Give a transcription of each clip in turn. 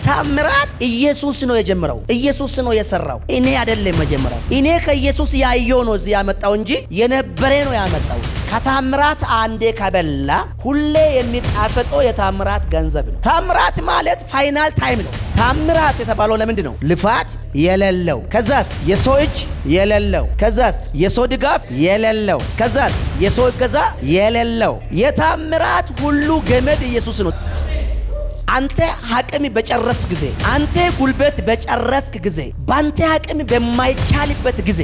ታምራት ኢየሱስ ነው የጀመረው። ኢየሱስ ነው የሰራው። እኔ አይደለም መጀመሪያው። እኔ ከኢየሱስ ያየው ነው እዚህ ያመጣው እንጂ የነበረ ነው ያመጣው። ከታምራት አንዴ ከበላ ሁሌ የሚጣፈጠው የታምራት ገንዘብ ነው። ታምራት ማለት ፋይናል ታይም ነው። ታምራት የተባለው ለምንድን ነው? ልፋት የሌለው፣ ከዛስ የሰው እጅ የሌለው፣ ከዛስ የሰው ድጋፍ የሌለው፣ ከዛስ የሰው እገዛ የሌለው የታምራት ሁሉ ገመድ ኢየሱስ ነው። አንተ አቅም በጨረስክ ጊዜ፣ አንተ ጉልበት በጨረስክ ጊዜ፣ ባንተ አቅም በማይቻልበት ጊዜ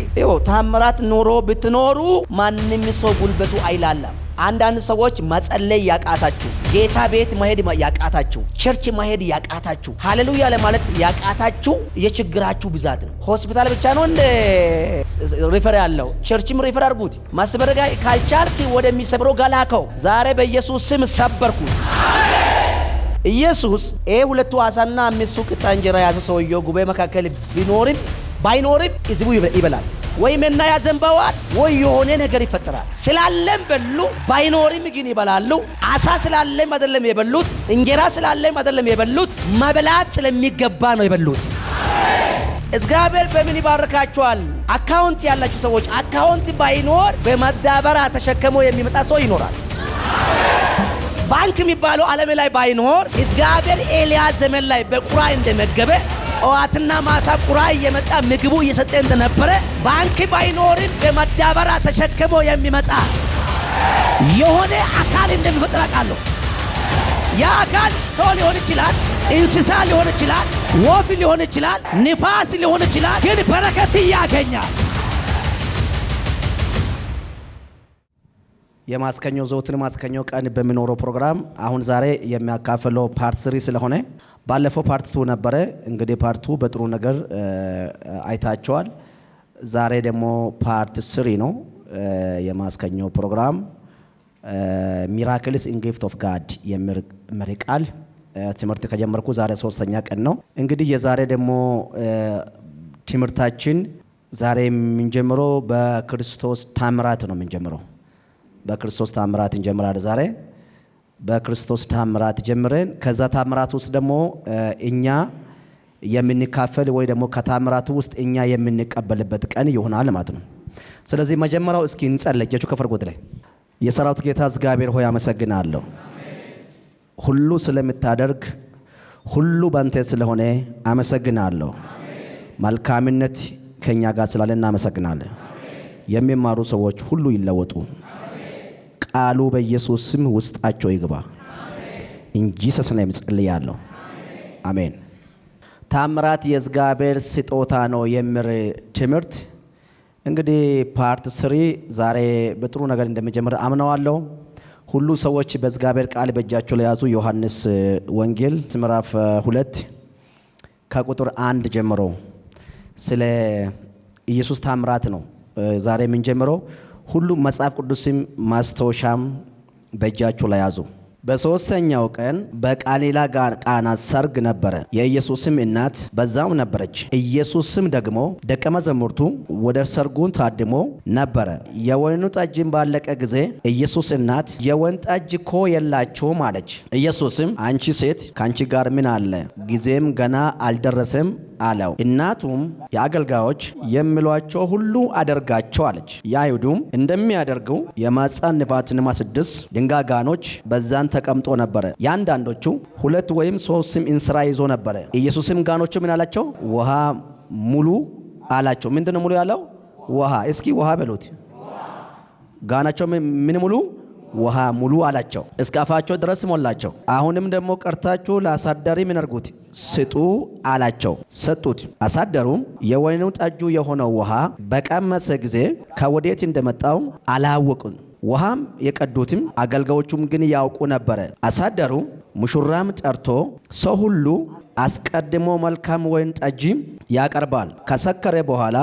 ታምራት ኖሮ ብትኖሩ ማንንም ሰው ጉልበቱ አይላላም። አንዳንድ ሰዎች መጸለይ ያቃታችሁ፣ ጌታ ቤት መሄድ ያቃታችሁ፣ ቸርች መሄድ ያቃታችሁ፣ ሃሌሉያ ለማለት ያቃታችሁ የችግራችሁ ብዛት ነው። ሆስፒታል ብቻ ነው እንደ ሪፈር ያለው፣ ቸርችም ሪፈር አድርጉት። ማስበረጋ ካልቻልክ ወደሚሰብረው ጋላከው። ዛሬ በኢየሱስ ስም ሰበርኩት። ኢየሱስ ሁለቱ ዓሣና 5 ቅጣ እንጀራ ያዘ ሰውየው ጉባኤ መካከል ቢኖርም ባይኖርም ሕዝቡ ይበላል። ወይ መና ያዘንባዋል ወይ የሆነ ነገር ይፈጠራል። ስላለም በሉ፣ ባይኖርም ግን ይበላሉ። ዓሣ ስላለም አይደለም የበሉት፣ እንጀራ ስላለም አይደለም የበሉት፣ መብላት ስለሚገባ ነው የበሉት። እግዚአብሔር በምን ይባርካችኋል? አካውንት ያላችሁ ሰዎች አካውንት ባይኖር በማዳበሪያ ተሸክሞ የሚመጣ ሰው ይኖራል። ባንክ የሚባለው ዓለም ላይ ባይኖር እግዚአብሔር ኤልያስ ዘመን ላይ በቁራ እንደመገበ ጠዋትና ማታ ቁራ እየመጣ ምግቡ እየሰጠ እንደነበረ ባንክ ባይኖርም በማዳበሪያ ተሸክሞ የሚመጣ የሆነ አካል እንደሚፈጥር አውቃለሁ። ያ አካል ሰው ሊሆን ይችላል፣ እንስሳ ሊሆን ይችላል፣ ወፍ ሊሆን ይችላል፣ ንፋስ ሊሆን ይችላል። ግን በረከት ያገኛል። የማስከኞ ዘውትን ማስከኞ ቀን በሚኖረው ፕሮግራም አሁን ዛሬ የሚያካፍለው ፓርት 3 ስለሆነ ባለፈው ፓርት 2 ነበረ። እንግዲህ ፓርት 2 በጥሩ ነገር አይታቸዋል። ዛሬ ደግሞ ፓርት 3 ነው የማስከኞ ፕሮግራም። ሚራክልስ ኢን ጊፍት ኦፍ ጋድ የሚል መሪ ቃል ትምህርት ከጀመርኩ ዛሬ 3ኛ ቀን ነው። እንግዲህ የዛሬ ደግሞ ትምህርታችን ዛሬ የምንጀምረው በክርስቶስ ታምራት ነው የምንጀምረው። በክርስቶስ ታምራት እንጀምራለን። ዛሬ በክርስቶስ ታምራት ጀምረን ከዛ ታምራት ውስጥ ደግሞ እኛ የምንካፈል ወይ ደግሞ ከታምራቱ ውስጥ እኛ የምንቀበልበት ቀን ይሆናል ማለት ነው። ስለዚህ መጀመሪያው እስኪ እንጸልይ። እጆቹ ከፈርጎት ላይ የሰራዊት ጌታ እግዚአብሔር ሆይ አመሰግናለሁ። ሁሉ ስለምታደርግ ሁሉ ባንተ ስለሆነ አመሰግናለሁ። መልካምነት ከኛ ጋር ስላለ እናመሰግናለን። የሚማሩ ሰዎች ሁሉ ይለወጡ። ቃሉ በኢየሱስ ስም ውስጣቸው ይግባ። እንጂ ሰስና የምጸልያለሁ። አሜን። ታምራት የእግዚአብሔር ስጦታ ነው የሚል ትምህርት እንግዲህ ፓርት 3 ዛሬ በጥሩ ነገር እንደሚጀምር አምነዋለሁ። ሁሉ ሰዎች በእግዚአብሔር ቃል በእጃቸው ላይ ያዙ። ዮሐንስ ወንጌል ምዕራፍ 2 ከቁጥር 1 ጀምሮ ስለ ኢየሱስ ታምራት ነው ዛሬ የምንጀምረው። ሁሉ መጽሐፍ ቅዱስም ማስታወሻም በእጃቸው ላይ ያዙ። በሶስተኛው ቀን በቃሊላ ቃና ሰርግ ነበረ። የኢየሱስም እናት በዛው ነበረች። ኢየሱስም ደግሞ ደቀ መዛሙርቱ ወደ ሰርጉን ታድሞ ነበረ። የወይኑ ጠጅም ባለቀ ጊዜ ኢየሱስ እናት የወይን ጠጅ እኮ የላቸውም አለች። ኢየሱስም አንቺ ሴት ካንቺ ጋር ምን አለ? ጊዜም ገና አልደረሰም አለው። እናቱም የአገልጋዮች የሚሏቸው ሁሉ አደርጋቸው አለች። የአይሁድም እንደሚያደርጉ የማኅፀን ንፋስና 6 ድንጋጋኖች በዛን ተቀምጦ ነበረ። ያንዳንዶቹ 2 ወይም 3 እንስራ ይዞ ነበረ። ኢየሱስም ጋኖቹ ምን አላቸው? ውሃ ሙሉ አላቸው። ምንድነው ሙሉ ያለው? ውሃ። እስኪ ውሃ በሉት። ጋናቸው ምን ሙሉ? ውሃ ሙሉ አላቸው። እስከ አፋቸው ድረስ ሞላቸው። አሁንም ደግሞ ቀርታችሁ ለአሳዳሪ ምን አድርጉት? ስጡ አላቸው። ሰጡት። አሳዳሩም የወይኑ ጠጁ የሆነው ውሃ በቀመሰ ጊዜ ከወዴት እንደመጣው አላወቁም። ውሃም የቀዱትም አገልጋዮቹም ግን ያውቁ ነበረ። አሳዳሩ ሙሽራም ጠርቶ ሰው ሁሉ አስቀድሞ መልካም ወይን ጠጅ ያቀርባል፣ ከሰከረ በኋላ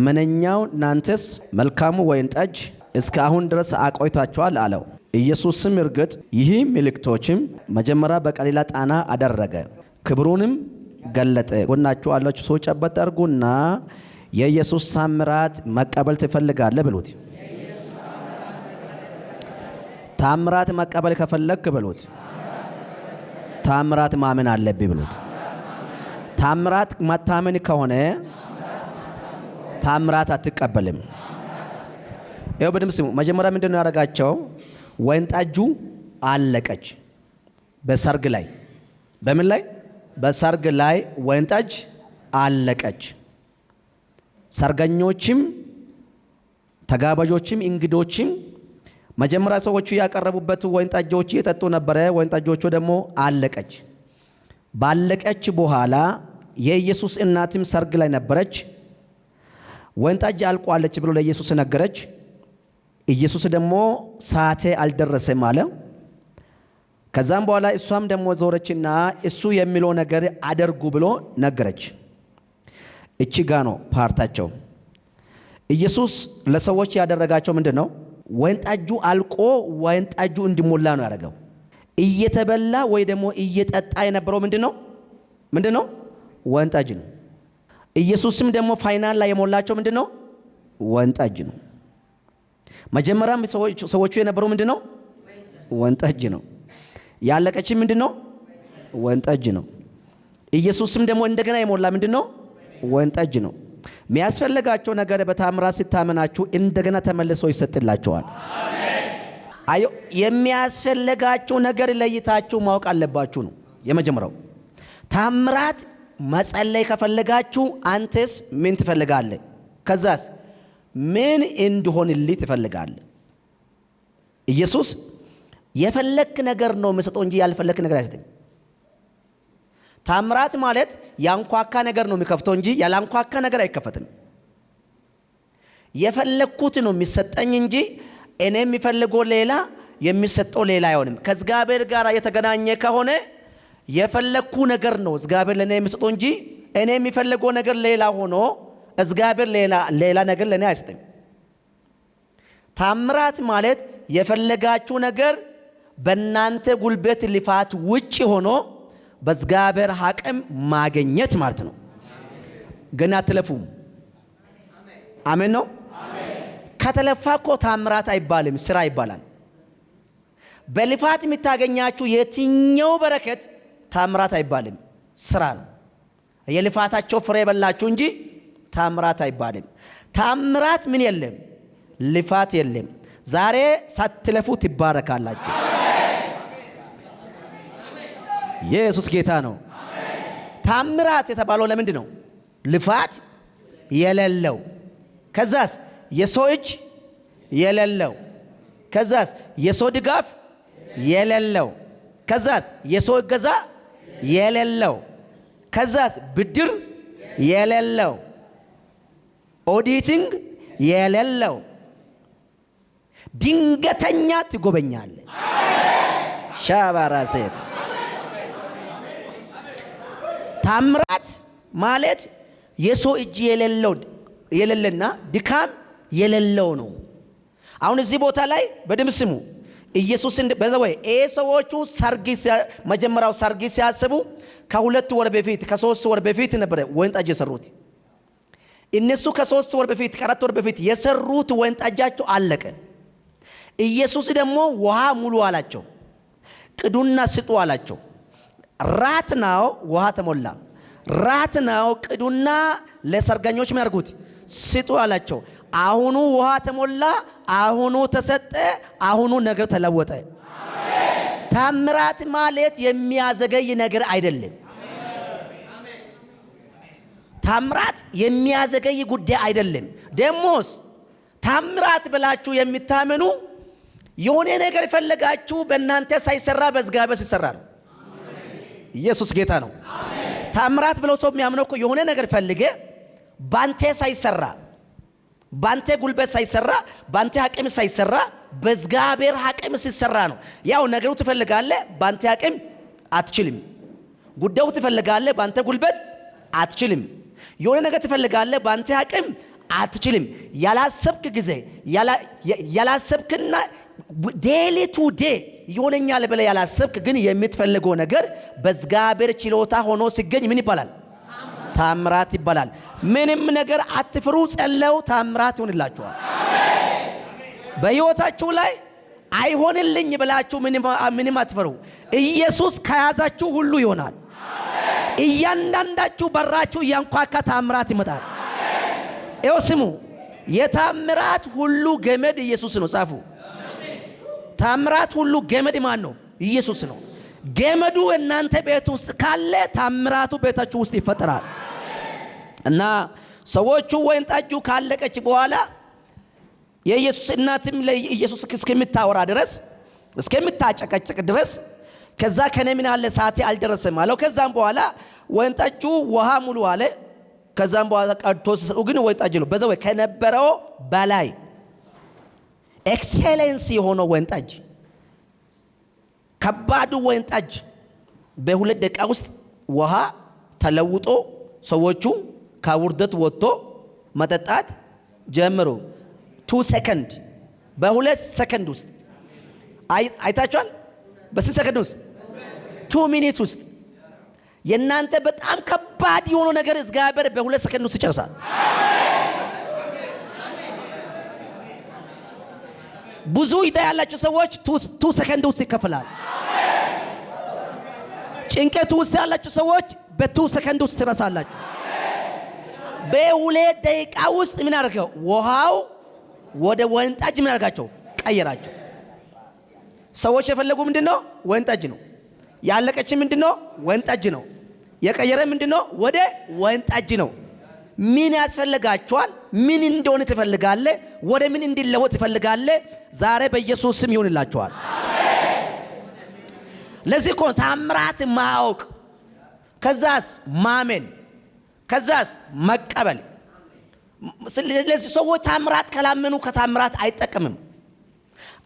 ምንኛው እናንተስ መልካሙ ወይን ጠጅ እስከ አሁን ድረስ አቆይታችኋል አለው። ኢየሱስም እርግጥ ይህ ምልክቶችም መጀመሪያ በገሊላ ቃና አደረገ፣ ክብሩንም ገለጠ። ጎናችሁ ያላችሁ ሰዎች ጨበጥ አድርጉና የኢየሱስ ታምራት መቀበል ትፈልጋለህ ብሉት። ታምራት መቀበል ከፈለክ ብሉት። ታምራት ማመን አለብህ ብሉት። ታምራት ማታመን ከሆነ ታምራት አትቀበልም። ይኸው በደምብ ስሙ። መጀመሪያ ምንድነው ያደረጋቸው? ወይን ጠጁ አለቀች። በሰርግ ላይ በምን ላይ? በሰርግ ላይ ወይን ጠጅ አለቀች። ሰርገኞችም ተጋባዦችም እንግዶችም መጀመሪያ ሰዎቹ ያቀረቡበት ወይን ጠጆች እየጠጡ ነበረ። ወይን ጠጆቹ ደግሞ አለቀች። ባለቀች በኋላ የኢየሱስ እናትም ሰርግ ላይ ነበረች። ወይን ጠጅ አልቋለች ብሎ ለኢየሱስ ነገረች። ኢየሱስ ደግሞ ሰዓቴ አልደረሰም አለ። ከዛም በኋላ እሷም ደግሞ ዞረችና እሱ የሚለው ነገር አደርጉ ብሎ ነገረች። እቺ ጋ ነው ፓርታቸው። ኢየሱስ ለሰዎች ያደረጋቸው ምንድነው? ወይን ጠጁ አልቆ ወይን ጠጁ እንዲሞላ ነው ያደረገው። እየተበላ ወይ ደግሞ እየጠጣ የነበረው ምንድነው? ወይን ጠጅ ነው። ኢየሱስም ደግሞ ፋይናል ላይ የሞላቸው ምንድነው? ወይን ጠጅ ነው። መጀመሪያም ሰዎቹ የነበረው ምንድነው? ወይን ጠጅ ነው። ያለቀችም ምንድነው? ወይን ጠጅ ነው። ኢየሱስም ደግሞ እንደገና የሞላ ምንድነው? ወይን ጠጅ ነው። የሚያስፈልጋቸው ነገር በታምራት ሲታመናችሁ እንደገና ተመልሶ ይሰጥላችኋል። አዮ የሚያስፈልጋችሁ ነገር ለይታችሁ ማወቅ አለባችሁ ነው የመጀመሪያው። ታምራት መጸለይ ከፈለጋችሁ አንተስ ምን ትፈልጋለህ? ከዛስ ምን እንዲሆንልህ ትፈልጋለህ? ኢየሱስ የፈለክ ነገር ነው የሚሰጠው እንጂ ያልፈለክ ነገር አይሰጥም። ታምራት ማለት ያንኳካ ነገር ነው የሚከፍተው እንጂ ያላንኳካ ነገር አይከፈትም። የፈለኩት ነው የሚሰጠኝ እንጂ እኔ የሚፈልገው ሌላ የሚሰጠው ሌላ አይሆንም። ከእግዚአብሔር ጋር የተገናኘ ከሆነ የፈለኩ ነገር ነው እግዚአብሔር ለኔ የሚሰጠው እንጂ እኔ የሚፈልገው ነገር ሌላ ሆኖ እግዚአብሔር ሌላ ነገር ለኔ አይሰጥም። ታምራት ማለት የፈለጋችሁ ነገር በእናንተ ጉልበት ልፋት ውጪ ሆኖ በእግዚአብሔር አቅም ማግኘት ማለት ነው። ገና አትለፉም። አሜን ነው። ከተለፋ እኮ ታምራት አይባልም፣ ስራ ይባላል። በልፋት የምታገኛችሁ የትኛው በረከት ታምራት አይባልም፣ ስራ ነው። የልፋታቸው ፍሬ በላችሁ እንጂ ታምራት አይባልም። ታምራት ምን የለም? ልፋት የለም። ዛሬ ሳትለፉ ትባረካላችሁ። ኢየሱስ ጌታ ነው። ታምራት የተባለው ለምንድን ነው? ልፋት የሌለው፣ ከዛስ የሰው እጅ የሌለው፣ ከዛስ የሰው ድጋፍ የሌለው፣ ከዛስ የሰው እገዛ የሌለው፣ ከዛስ ብድር የሌለው፣ ኦዲቲንግ የሌለው፣ ድንገተኛ ትጎበኛለህ። ሻባራ ሴት ታምራት ማለት የሰው እጅ የሌለና ድካም የሌለው ነው። አሁን እዚህ ቦታ ላይ በደምብ ስሙ። ኢየሱስ በዘወይ ሰዎቹ መጀመሪያው ሰርግ ሲያስቡ ከ2 ወር በፊት ከ3 ወር በፊት ነበር ወይን ጠጅ የሰሩት። እነሱ ከ3 ወር በፊት ከ4 ወር በፊት የሰሩት ወይን ጠጃቸው አለቀ። ኢየሱስ ደግሞ ውሃ ሙሉ አላቸው፣ ቅዱና ስጡ አላቸው። ራት ነው፣ ውሃ ተሞላ። ራት ነው፣ ቅዱና ለሰርገኞች ምን ያርጉት? ስጡ አላቸው። አሁኑ ውሃ ተሞላ፣ አሁኑ ተሰጠ፣ አሁኑ ነገር ተለወጠ። ታምራት ማለት የሚያዘገይ ነገር አይደለም። ታምራት የሚያዘገይ ጉዳይ አይደለም። ደሞስ ታምራት ብላችሁ የሚታመኑ የሆነ ነገር ፈለጋችሁ በእናንተ ሳይሰራ በእግዚአብሔር ሲሰራ ነው። ኢየሱስ ጌታ ነው። ታምራት ብለው ሰው የሚያምነው እኮ የሆነ ነገር ፈልገ ባንተ ሳይሰራ፣ ባንተ ጉልበት ሳይሰራ፣ ባንተ አቅም ሳይሰራ በእግዚአብሔር አቅም ሲሰራ ነው። ያው ነገሩ ትፈልጋለህ፣ ባንተ አቅም አትችልም። ጉዳዩ ትፈልጋለህ፣ ባንተ ጉልበት አትችልም። የሆነ ነገር ትፈልጋለህ፣ ባንተ አቅም አትችልም። ያላሰብክ ጊዜ ያላሰብክና ዴሊ ቱ ዴይ ይሆነኛል ብለህ ያላሰብክ ግን የምትፈልገው ነገር በእግዚአብሔር ችሎታ ሆኖ ሲገኝ ምን ይባላል? ታምራት ይባላል። ምንም ነገር አትፍሩ፣ ጸልዩ፣ ታምራት ይሆንላችኋል። በሕይወታችሁ ላይ አይሆንልኝ ብላችሁ ምንም አትፈሩ። ኢየሱስ ከያዛችሁ ሁሉ ይሆናል። እያንዳንዳችሁ በራችሁ እያንኳካ ታምራት ይመጣል። ይኸው ስሙ፣ የታምራት ሁሉ ገመድ ኢየሱስ ነው። ጻፉ። ታምራት ሁሉ ገመድ ማን ነው? ኢየሱስ ነው። ገመዱ እናንተ ቤት ውስጥ ካለ ታምራቱ ቤታችሁ ውስጥ ይፈጠራል። እና ሰዎቹ ወይን ጠጁ ካለቀች በኋላ የኢየሱስ እናትም ለኢየሱስ እስከምታወራ ድረስ እስከምታጨቀጭቅ ድረስ ከዛ ከኔ ምን አለ ሰዓቴ አልደረሰም አለው። ከዛም በኋላ ወይን ጠጁ ውሃ ሙሉ አለ። ከዛም በኋላ ቀድቶ ግን ወይን ጠጅ ነው በዛው ከነበረው በላይ ኤክሰለንስ የሆነው ወይን ጠጅ፣ ከባዱ ወይን ጠጅ በ2 ደቂቃ ውስጥ ውሃ ተለውጦ ሰዎቹ ከውርደት ወጥቶ መጠጣት ጀምሩ። 2 ሰከንድ በ2 ሰከንድ ውስጥ አይታችኋል። በስንት ሰከንድ ውስጥ? 2 ሚኒት ውስጥ የናንተ በጣም ከባድ የሆነው ነገር እግዚአብሔር በ2 ሰከንድ ውስጥ ይጨርሳል። ብዙ ዕዳ ያላችሁ ሰዎች 2 ሰከንድ ውስጥ ይከፈላል። ጭንቀት ውስጥ ያላችሁ ሰዎች በ2 ሰከንድ ውስጥ ትረሳላችሁ። በ2 ደቂቃ ውስጥ ምን አደረገው? ውሃው ወደ ወይን ጠጅ ምን አደረጋቸው? ቀየራቸው። ሰዎች የፈለጉ ምንድነው? ወይን ጠጅ ነው። ያለቀች ምንድነው? ወይን ጠጅ ነው። የቀየረ ምንድነው? ወደ ወይን ጠጅ ነው። ምን ያስፈልጋችኋል? ምን እንደሆነ ትፈልጋለ? ወደ ምን እንዲለወጥ ትፈልጋለ? ዛሬ በኢየሱስ ስም ይሁንላችኋል። ለዚህ እኮ ታምራት ማወቅ፣ ከዛስ ማመን፣ ከዛስ መቀበል። ስለዚህ ሰዎች ታምራት ካላመኑ ከታምራት አይጠቀምም።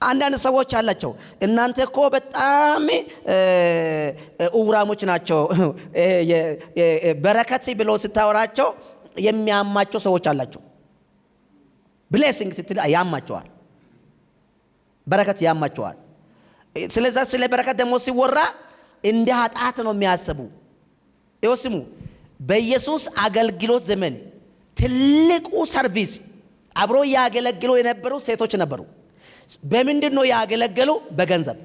አንዳንድ ሰዎች አላቸው እናንተ እኮ በጣም ኡራሞች ናቸው በረከት ብሎ ስታወራቸው የሚያማቸው ሰዎች አላቸው። ብሌሲንግ ስትል ያማቸዋል፣ በረከት ያማቸዋል። ስለዚህ ስለ በረከት ደግሞ ሲወራ እንደ ኃጢአት ነው የሚያስቡ። ይወስሙ በኢየሱስ አገልግሎት ዘመን ትልቁ ሰርቪስ አብሮ ያገለግሉ የነበሩ ሴቶች ነበሩ። በምንድን ነው ያገለገሉ? በገንዘብ።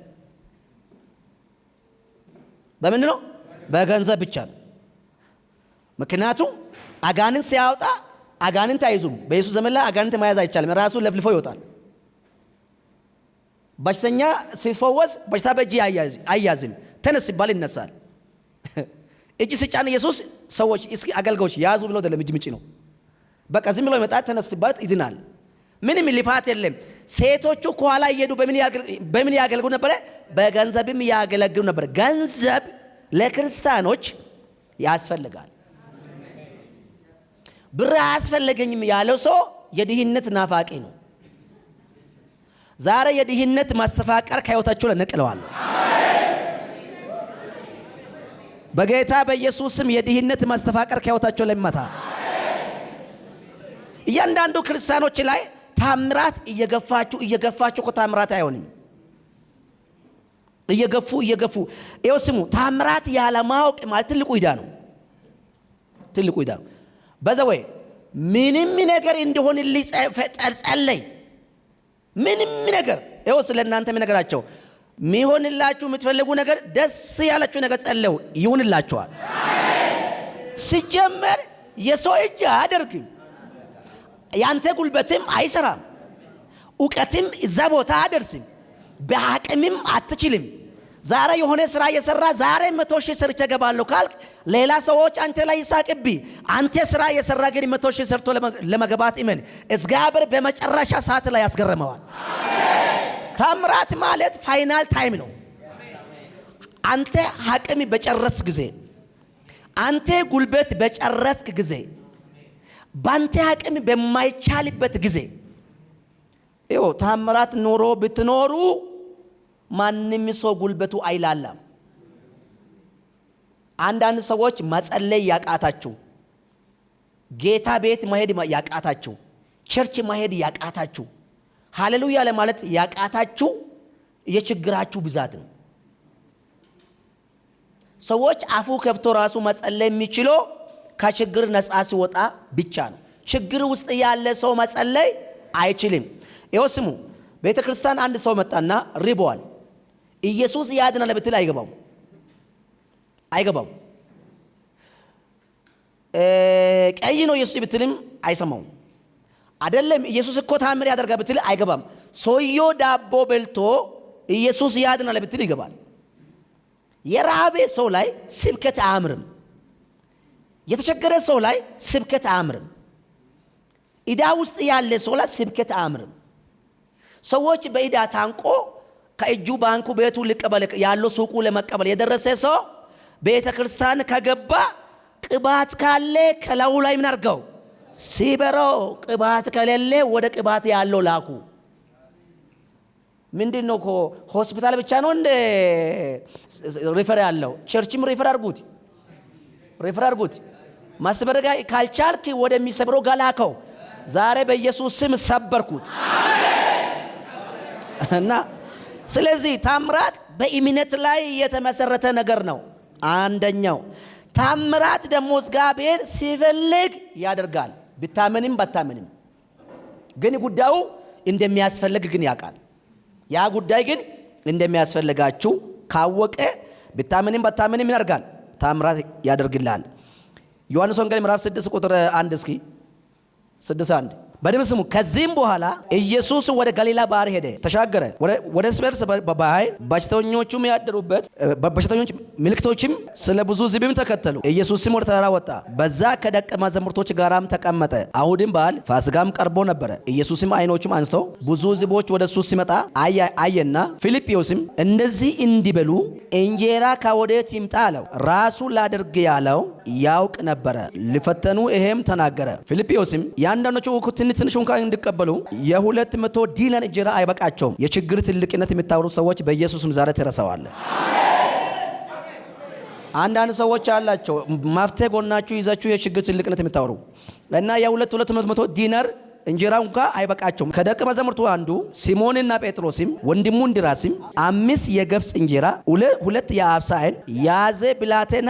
በምንድን ነው? በገንዘብ ብቻ ነው። ምክንያቱም አጋንንት ሲያወጣ አጋንንት አይዙም። በኢየሱስ ዘመን ላይ አጋንንት መያዝ አይቻልም። ራሱ ለፍልፎ ይወጣል። በሽተኛ ሲፈወስ በሽታ በእጅ አያዝም። ተነስ ሲባል ይነሳል። እጅ ሲጫን ኢየሱስ ሰዎች እስኪ አገልጋዮች ያዙ ብሎ ደለም እጅ ምጪ ነው። በቃ ዝም ብሎ ይመጣ። ተነስ ሲባል ይድናል። ምንም ልፋት የለም። ሴቶቹ ከኋላ እየሄዱ በምን ያገለግሉ ነበር? በገንዘብም ያገለግሉ ነበር። ገንዘብ ለክርስቲያኖች ያስፈልጋል። ብር አያስፈልገኝም ያለው ሰው የድህነት ናፋቂ ነው። ዛሬ የድህነት ማስተፋቀር ከህይወታችሁ ላይ ነቅለዋለሁ። በጌታ በኢየሱስ ስም የድህነት ማስተፋቀር ከህይወታችሁ ላይ ይመታ። እያንዳንዱ ክርስቲያኖች ላይ ታምራት እየገፋችሁ ከታምራት አይሆንም። እየገፉ ይኸው ስሙ፣ ታምራት ያለማወቅ ማለት ትልቁ ዕዳ ነው። ትልቁ ዕዳ ነው። በዘወይ ምንም ነገር እንዲሆንልኝ ጸለይ። ምንም ነገር ይኸው ስለ እናንተ ነገራቸው ሚሆንላችሁ የምትፈልጉ ነገር ደስ ያላችሁ ነገር ጸልዩ ይሁንላችኋል። ሲጀመር የሰው እጅ አያደርግም። ያንተ ጉልበትም አይሰራም። ዕውቀትም እዛ ቦታ አደርስም። በአቅምም አትችልም። ዛሬ የሆነ ስራ እየሰራ ዛሬ 100 ሺህ ሰርቼ እገባለሁ ካልክ ሌላ ሰዎች አንተ ላይ ይሳቅብ። አንተ ስራ እየሰራ ግን 100 ሺህ ሰርቶ ለመግባት እመን፣ እግዚአብሔር በመጨረሻ ሰዓት ላይ ያስገርመዋል። ታምራት ማለት ፋይናል ታይም ነው። አንተ አቅም በጨረስክ ጊዜ፣ አንተ ጉልበት በጨረስክ ጊዜ፣ ባንተ አቅም በማይቻልበት ጊዜ ይኸው ታምራት ኖሮ ብትኖሩ ማንም ሰው ጉልበቱ አይላላም። አንዳንድ ሰዎች መጸለይ ያቃታችሁ፣ ጌታ ቤት መሄድ ያቃታችሁ፣ ቸርች መሄድ ያቃታችሁ፣ ሃሌሉያ ለማለት ያቃታችሁ የችግራችሁ ብዛት ነው። ሰዎች አፉ ከፍቶ ራሱ መጸለይ የሚችለው ከችግር ነፃ ሲወጣ ብቻ ነው። ችግር ውስጥ ያለ ሰው መጸለይ አይችልም። ይኸው ስሙ፣ ቤተ ክርስቲያን አንድ ሰው መጣና ሪቧል። ኢየሱስ ያድናል ብትል አይገባም። ቀይ ነው ኢየሱስ ብትልም አይሰማውም። አይደለም ኢየሱስ እኮ ታምር ያደርጋል ብትል አይገባም። ሰውየው ዳቦ በልቶ ኢየሱስ ያድናል ብትል ይገባል። የራበ ሰው ላይ ስብከት አያምርም። የተቸገረ ሰው ላይ ስብከት አያምርም። ኢዳ ውስጥ ያለ ሰው ላይ ስብከት አያምርም። ሰዎች በኢዳ ታንቆ ከእጁ ባንኩ ቤቱ ሊቀበል ያለው ሱቁ ለመቀበል የደረሰ ሰው ቤተ ክርስቲያን ከገባ ቅባት ካለ ከላዩ ላይ ምን አድርገው ሲበረው፣ ቅባት ከሌለ ወደ ቅባት ያለው ላኩ። ምንድነው እኮ ሆስፒታል ብቻ ነው እንደ ሪፈር ያለው? ቸርችም ሪፈር አድርጉት። ማስበረጋ ካልቻልክ ወደሚሰብረው ጋላከው። ዛሬ በኢየሱስ ስም ሰበርኩት። እና ስለዚህ ታምራት በእምነት ላይ የተመሰረተ ነገር ነው። አንደኛው ታምራት ደግሞ እግዚአብሔር ሲፈልግ ያደርጋል። ብታመንም ባታመንም ግን ጉዳዩ እንደሚያስፈልግ ግን ያውቃል። ያ ጉዳይ ግን እንደሚያስፈልጋችሁ ካወቀ ብታመንም ባታመንም ያደርጋል፣ ታምራት ያደርግልሃል። ዮሐንስ ወንጌል ምዕራፍ 6 ቁጥር 1 እስኪ 6:1 በደንብ ስሙ። ከዚህም በኋላ ኢየሱስ ወደ ገሊላ ባህር ሄደ፣ ተሻገረ። ወደ ስፔርስ በባህር በሽተኞቹም ያደሩበት በሽተኞች ምልክቶችም ስለ ብዙ ሕዝብም ተከተሉ። ኢየሱስም ወደ ተራራ ወጣ፣ በዛ ከደቀ መዛሙርቶች ጋራም ተቀመጠ። አይሁድም በዓል ፋሲካም ቀርቦ ነበረ። ኢየሱስም ዓይኖቹም አንስቶ ብዙ ሕዝቦች ወደ እሱ ሲመጣ አየና ፊልጶስም እንደዚህ እንዲበሉ እንጀራ ከወዴት ይምጣ አለው። ራሱ ላድርግ ያለው ያውቅ ነበረ፣ ሊፈተኑ ይሄም ተናገረ። ፊልጶስም ያንዳንዶቹ ትንሽ እንኳን እንዲቀበሉ የ200 ዲናር እንጀራ አይበቃቸውም። የችግር ትልቅነት የሚታወሩ ሰዎች በኢየሱስም ዛሬ ተረሳዋል። አንዳንድ ሰዎች አላቸው ማፍተ ጎናችሁ ይዛችሁ የችግር ትልቅነት የሚታወሩ እና የ200 ዲናር እንጀራ እንኳን አይበቃቸውም። ከደቀ መዛሙርቱ አንዱ ሲሞንና ጴጥሮስም ወንድሙ እንድርያስም 5 የገብስ እንጀራ 2 የዓሣ ዓይን ያዘ ብላቴና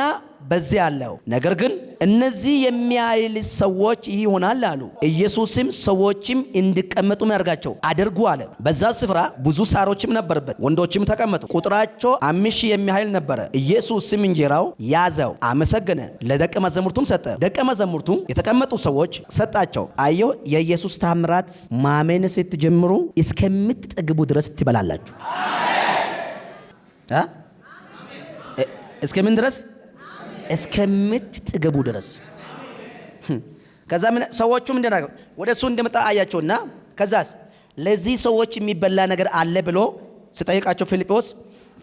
በዚህ አለው። ነገር ግን እነዚህ የሚያይል ሰዎች ይሆናል አሉ። ኢየሱስም ሰዎችም እንዲቀመጡ ያርጋቸው አድርጉ አለ። በዛ ስፍራ ብዙ ሳሮችም ነበረበት፣ ወንዶችም ተቀመጡ። ቁጥራቸው 5,000 የሚያህል ነበረ። ኢየሱስም እንጀራው ያዘው፣ አመሰገነ፣ ለደቀ መዛሙርቱም ሰጠ። ደቀ መዛሙርቱም የተቀመጡ ሰዎች ሰጣቸው። አየሁ፣ የኢየሱስ ታምራት ማመን ስትጀምሩ እስከምትጠግቡ ድረስ ትበላላችሁ። እስከምን ድረስ? እስከምትጠግቡ ድረስ። ከዛ ምን ሰዎቹም እንደናገሩ ወደ እሱ እንደመጣ አያቸውና ከዛስ ለዚህ ሰዎች የሚበላ ነገር አለ ብሎ ሲጠይቃቸው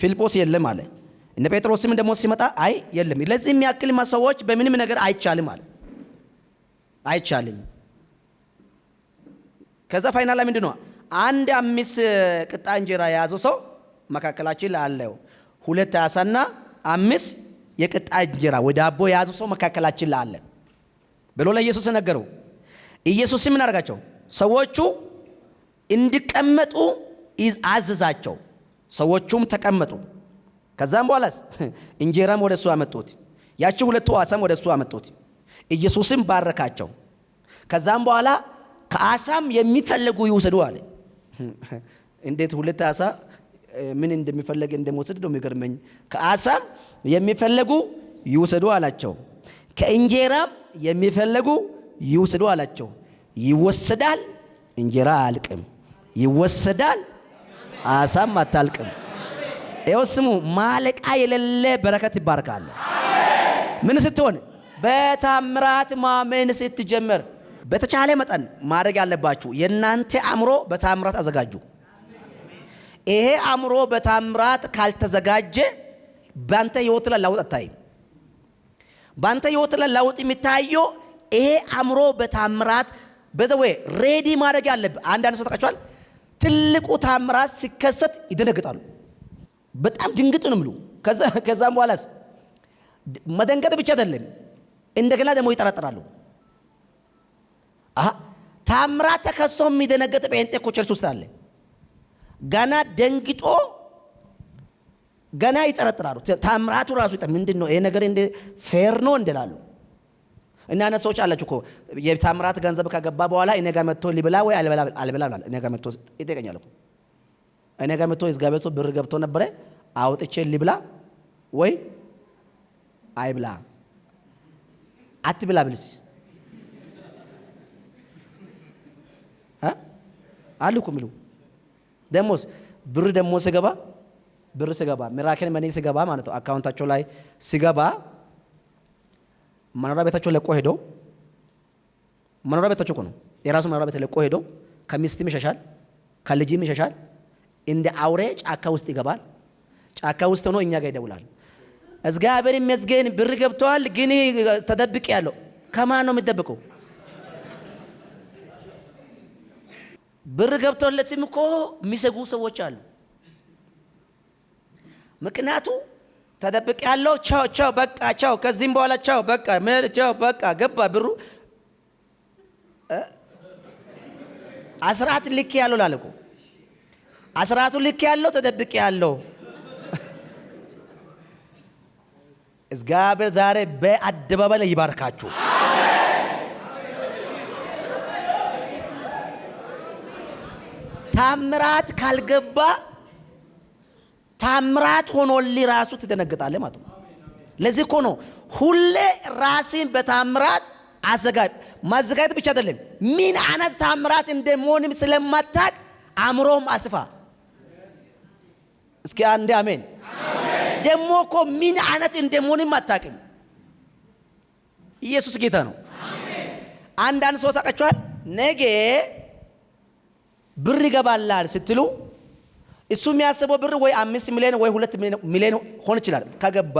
ፊልጶስ የለም አለ። እነ ጴጥሮስም ደግሞ ሲመጣ አይ የለም፣ ለዚህ የሚያክል ሰዎች በምንም ነገር አይቻልም አለ። አይቻልም። ከዛ ፋይናል ላይ ምንድነው? 5 ቅጣ እንጀራ የያዘው ሰው መካከላችን አለው፣ 2 ዓሣና 5 የቅጣ እንጀራ ወይ ዳቦ የያዘው ሰው መካከላችን አለ ብሎ ለኢየሱስ ነገረው። ኢየሱስ ምን አደረጋቸው? ሰዎቹ እንዲቀመጡ አዘዛቸው። ሰዎቹም ተቀመጡ። ከዛም በኋላስ እንጀራም ወደሱ አመጡት፣ ያቺ 2 ዓሣም ወደሱ አመጡት። ኢየሱስም ባረካቸው። ከዛም በኋላ ከዓሣም የሚፈልጉ ይውሰዱ አለ። እንዴት 2 ዓሣ ምን እንደሚፈልግ እንደሚወስድ ነው የሚገርመኝ። ከዓሣም የሚፈልጉ ይውሰዱ አላቸው። ከእንጀራም የሚፈልጉ ይውሰዱ አላቸው። ይወሰዳል፣ እንጀራ አያልቅም። ይወሰዳል፣ ዓሣም አታልቅም። ይኸው ስሙ፣ ማለቃ የሌለ በረከት ይባርካል። ምን ስትሆን? በታምራት ማመን ስትጀምር። በተቻለ መጠን ማድረግ ያለባችሁ የእናንተ አእምሮ በታምራት አዘጋጁ። ይሄ አእምሮ በታምራት ካልተዘጋጀ ባንተ ህይወት ላይ ለውጥ አታይም። ባንተ ህይወት ላይ ለውጥ የሚታየው ይሄ አእምሮ በታምራት በዘዌ ሬዲ ማድረግ ያለብህ። አንዳንድ ሰው ተቃቸዋል፣ ትልቁ ታምራት ሲከሰት ይደነግጣሉ። በጣም ድንግጥ ነው የሚሉ። ከዛም በኋላስ መደንገጥ ብቻ አይደለም፣ እንደገና ደግሞ ይጠራጠራሉ። ታምራት ተከሰቶ የሚደነገጥ ጴንጤ እኮ ቸርች ውስጥ አለ። ገና ደንግጦ ገና ይጠረጥራሉ። ታምራቱ ራሱ ምንድነው? ይሄ ነገር እንደ ፌር ነው እንደላሉ። እና እነ ሰዎች አላችሁ እኮ የታምራት ገንዘብ ከገባ በኋላ እኔ ጋር መጥቶ ሊብላ ወይ አልበላ እኔ ጋር መጥቶ ይጠይቀኛል እኮ። እኔ ጋር መጥቶ ይዝጋበጾ ብር ገብቶ ነበረ አውጥቼ ሊብላ ወይ አይብላ አትብላ ብልስ አሉ እኮ የሚሉ ደሞስ ብር ስገባ ሚራክል መኒ ስገባ ማለት ነው አካውንታቸው ላይ ስገባ መኖሪያ ቤታቸው ለቆ ሄዶ መኖሪያ ቤታቸው እኮ ነው የራሱ መኖሪያ ቤት ለቆ ሄዶ ከሚስትም ይሸሻል ከልጅም ይሸሻል እንደ አውሬ ጫካ ውስጥ ይገባል። ጫካ ውስጥ ሆኖ እኛ ጋር ይደውላል። እግዚአብሔር ይመስገን ብር ገብቷል፣ ግን ተደብቄ ያለው ከማን ነው የሚደብቀው? ብር ገብቶለትም እኮ የሚሰጉ ሰዎች አሉ። ምክንያቱ ተደብቄ ያለው ቻው በቃ ቻው ከዚህም በኋላ ቻው በቃ ቻው በቃ ገባ ብሩ አስራት ልክ ያለው ላለቁ አስራቱ ልክ ያለው ተደብቄ ያለው እግዚአብሔር ዛሬ በአደባባይ ላይ ይባርካችሁ። ታምራት ካልገባ ታምራት ሆኖልህ ራሱ ትደነግጣለህ ማለት ነው። ለዚህ እኮ ነው ሁሌ ራስን በታምራት ማዘጋጀት ብቻ አይደለም ምን አይነት ታምራት እንደሆነም ስለማታውቅ አእምሮም አስፋ። እስኪ አንዴ አሜን። ደግሞ እኮ ምን አይነት እንደሆነም አታውቅም። ኢየሱስ ጌታ ነው። አንዳንድ ሰው ታውቃቸዋል ነገ ብር ይገባላል ስትሉ እሱ የሚያስበው ብር ወይ 5 ሚሊዮን ወይ 2 ሚሊዮን ሆነ ይችላል። ከገባ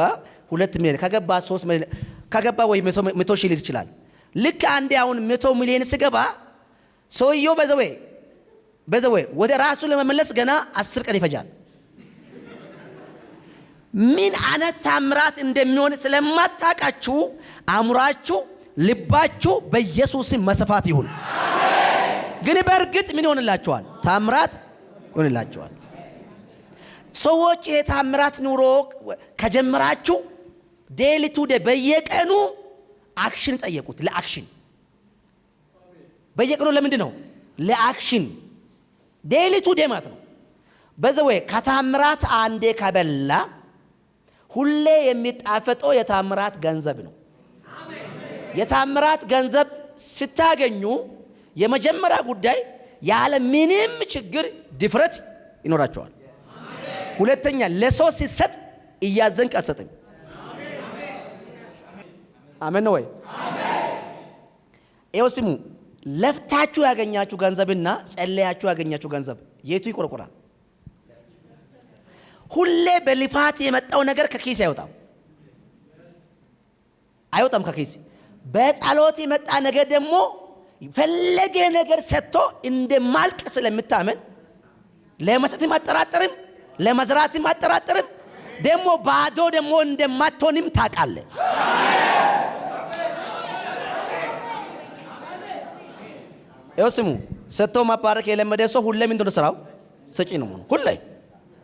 2 ሚሊዮን ከገባ 3 ሚሊዮን ከገባ ወይ 100 ሺህ ሊት ይችላል። ልክ አንዴ አሁን 100 ሚሊዮን ሲገባ ሰውየው በዘወይ ወደ ራሱ ለመመለስ ገና 10 ቀን ይፈጃል። ምን አይነት ታምራት እንደሚሆን ስለማታውቃችሁ አእምሯችሁ ልባችሁ በኢየሱስ መስፋት ይሁን። ግን በእርግጥ ምን ይሆንላችኋል? ታምራት ይሆንላችኋል። ሰዎች የታምራት ኑሮ ከጀመራችሁ ዴሊ ቱ ዴይ በየቀኑ አክሽን ጠየቁት። ለአክሽን በየቀኑ ለምንድን ነው? ለአክሽን ዴሊ ቱ ዴይ ማለት ነው። በዘወይ ከታምራት አንዴ ከበላ ሁሌ የሚጣፈጠው የታምራት ገንዘብ ነው። የታምራት ገንዘብ ስታገኙ የመጀመሪያ ጉዳይ ያለ ምንም ችግር ድፍረት ይኖራቸዋል። ሁለተኛ ለሰው ሲሰጥ እያዘንክ አትሰጥም። አሜን ነው ወይ? ይኸው ስሙ። ለፍታችሁ ያገኛችሁ ገንዘብና ጸለያችሁ ያገኛችሁ ገንዘብ የቱ ይቆረቆራል? ሁሌ በልፋት የመጣው ነገር ከኪስ አይወጣም ከኪስ። በጸሎት የመጣ ነገር ደግሞ ፈለገ ነገር ሰጥቶ እንደማልቅ ስለምታመን ለመስጠትም አጠራጥርም ለመዝራትም አጠራጥርም ደግሞ ባዶ ደግሞ እንደማትሆንም ታውቃለህ። ይኸው ስሙ። ሰጥቶ ማባረክ የለመደ ሰው ሁሌ ምንድን ነው ስራው? ሰጪ ነው። ሁሌ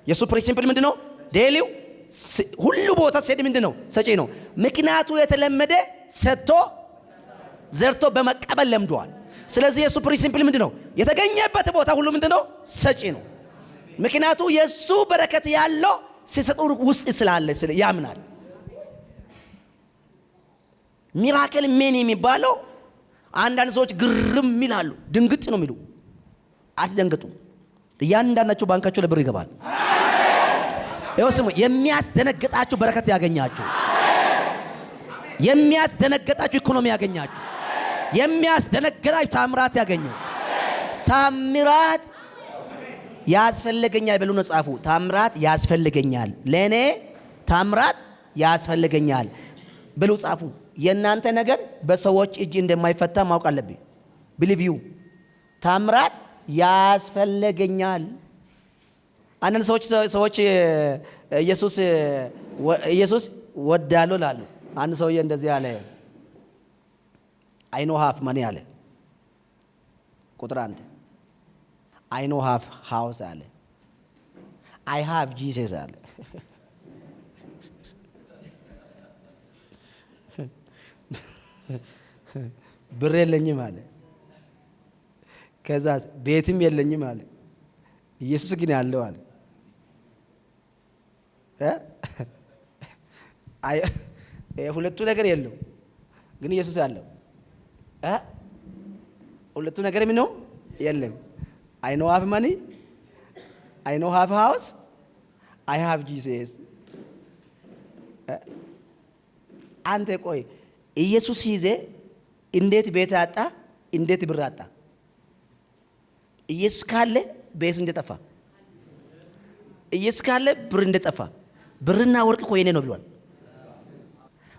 የሱ ፕሪንሲፕል ምንድን ነው? ዴሊው ሁሉ ቦታ ሲሄድ ምንድን ነው? ሰጪ ነው። ምክንያቱ የተለመደ ሰጥቶ ዘርቶ በመቀበል ለምዷል። ስለዚህ የሱ ፕሪንሲፕል ምንድን ነው? የተገኘበት ቦታ ሁሉ ምንድን ነው? ሰጪ ነው። ምክንያቱ የሱ በረከት ያለው ሲሰጡ ውስጥ ስላለ ያምናል። ሚራክል ሜን የሚባለው አንዳንድ ሰዎች ግርም ይላሉ፣ ድንግጥ ነው የሚሉ። አትደንግጡ። እያንዳንዳችሁ ባንካችሁ ለብር ይገባል። ይኸው ስሙ። የሚያስደነግጣችሁ በረከት ያገኛችሁ፣ የሚያስደነግጣችሁ ኢኮኖሚ ያገኛችሁ፣ የሚያስደነግጣችሁ ታምራት ያገኙ። ታምራት ያስፈልገኛል ብሎ ነው ጻፉ። ታምራት ያስፈልገኛል፣ ለኔ ታምራት ያስፈልገኛል ብሎ ጻፉ። የእናንተ ነገር በሰዎች እጅ እንደማይፈታ ማወቅ አለብኝ። ቢሊቭ ዩ ታምራት ያስፈልገኛል። አንዳንድ ሰዎች ኢየሱስ ወዳሉ ላሉ አንድ ሰውዬ እንደዚህ አለ። አይ ኖ ሃፍ ማኒ አለ። ቁጥር 1 አይ ኖ ሃፍ ሃውስ አለ። አይ ሃቭ ጂሰስ አለ። ብር የለኝም አለ። ከዛ ቤትም የለኝም አለ። ኢየሱስ ግን ያለው አለ። ሁለቱ ነገር የለው ግን ኢየሱስ ያለው ሁለቱ ነገር ምን ነው የለም። I know have money, I know have house, I have Jesus። አንተ ቆይ ኢየሱስ ይዘ እንዴት ቤት አጣ? እንዴት ብር አጣ? ኢየሱስ ካለ ቤቱ እንደጠፋ፣ ኢየሱስ ካለ ብር እንደጠፋ። ብርና ወርቅ እኮ የኔ ነው ብሏል።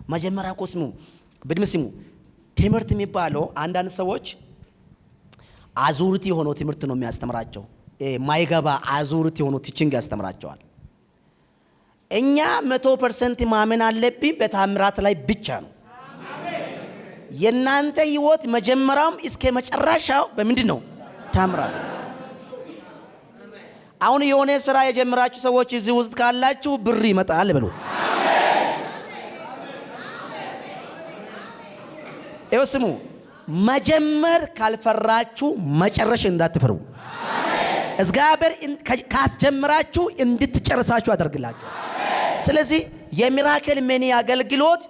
መጀመሪያ እኮ ስሙ፣ በድምፅ ስሙ። ትምህርት የሚባለው አንዳንድ ሰዎች አዙሪት የሆነው ትምህርት ነው የሚያስተምራቸው። ማይገባ አዙሪት የሆነው ቲቺንግ ያስተምራቸዋል። እኛ 100% ማመን አለብን በታምራት ላይ ብቻ ነው። የናንተ ህይወት መጀመሪያውም እስከ መጨረሻው በምንድን ነው? ታምራት። አሁን የሆነ ስራ የጀመራችሁ ሰዎች እዚህ ውስጥ ካላችሁ ብር ይመጣል በሉት። ይኸው ስሙ፣ መጀመር ካልፈራችሁ መጨረሻ እንዳትፈሩ። እግዚአብሔር ካስጀምራችሁ እንድትጨርሳችሁ አደርግላችሁ። ስለዚህ የሚራክል መኒ አገልግሎት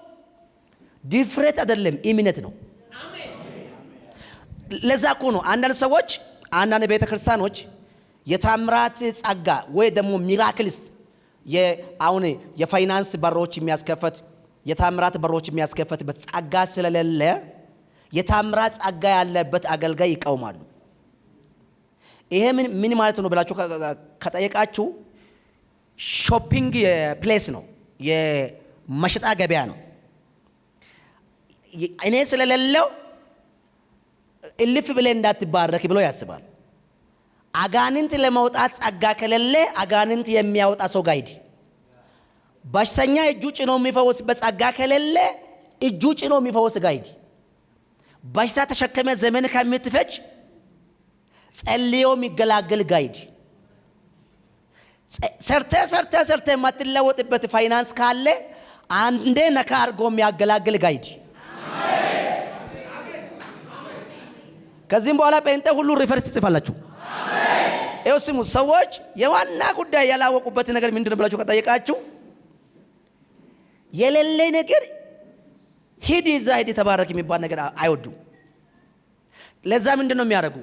ዲፍሬት አይደለም፣ እምነት ነው። ለዛ እኮ ነው አንዳንድ ሰዎች አንዳንድ ቤተክርስቲያኖች የታምራት ጸጋ ወይ ደግሞ ሚራክልስ አሁን የፋይናንስ በሮች የሚያስከፈት የታምራት በሮች የሚያስከፈት በጸጋ ስለሌለ የታምራት ጸጋ ያለበት አገልጋይ ይቃወማሉ። ይሄ ምን ማለት ነው ብላችሁ ከጠየቃችሁ ሾፒንግ ፕሌስ ነው፣ የመሸጣ ገበያ ነው። እኔ ስለሌለው እልፍ ብለ እንዳትባረክ ብሎ ያስባል። አጋንንት ለማውጣት ጸጋ ከሌለ አጋንንት የሚያወጣ ሰው ጋይድ፣ በሽተኛ እጁ ጭኖ የሚፈወስ በጸጋ ከሌለ እጁ ጭኖ የሚፈወስ ጋይድ፣ በሽታ ተሸከመ ዘመን ከምትፈጅ ጸልዮ የሚገላገል ጋይድ፣ ሰርተ የማትለወጥበት ፋይናንስ ካለ አንዴ ነካ አድርጎ የሚያገላግል ጋይድ። ከዚህም በኋላ ጴንጤ ሁሉ ሪፈረንስ ጽፋላችሁ። ይኸው ስሙ፣ ሰዎች የዋና ጉዳይ ያላወቁበት ነገር ምንድነው ብላችሁ ከጠየቃችሁ የሌለ ነገር ሂድ ይዛ ሂድ ተባረክ የሚባል ነገር አይወዱም። ለዛ ምንድነው የሚያደርጉ?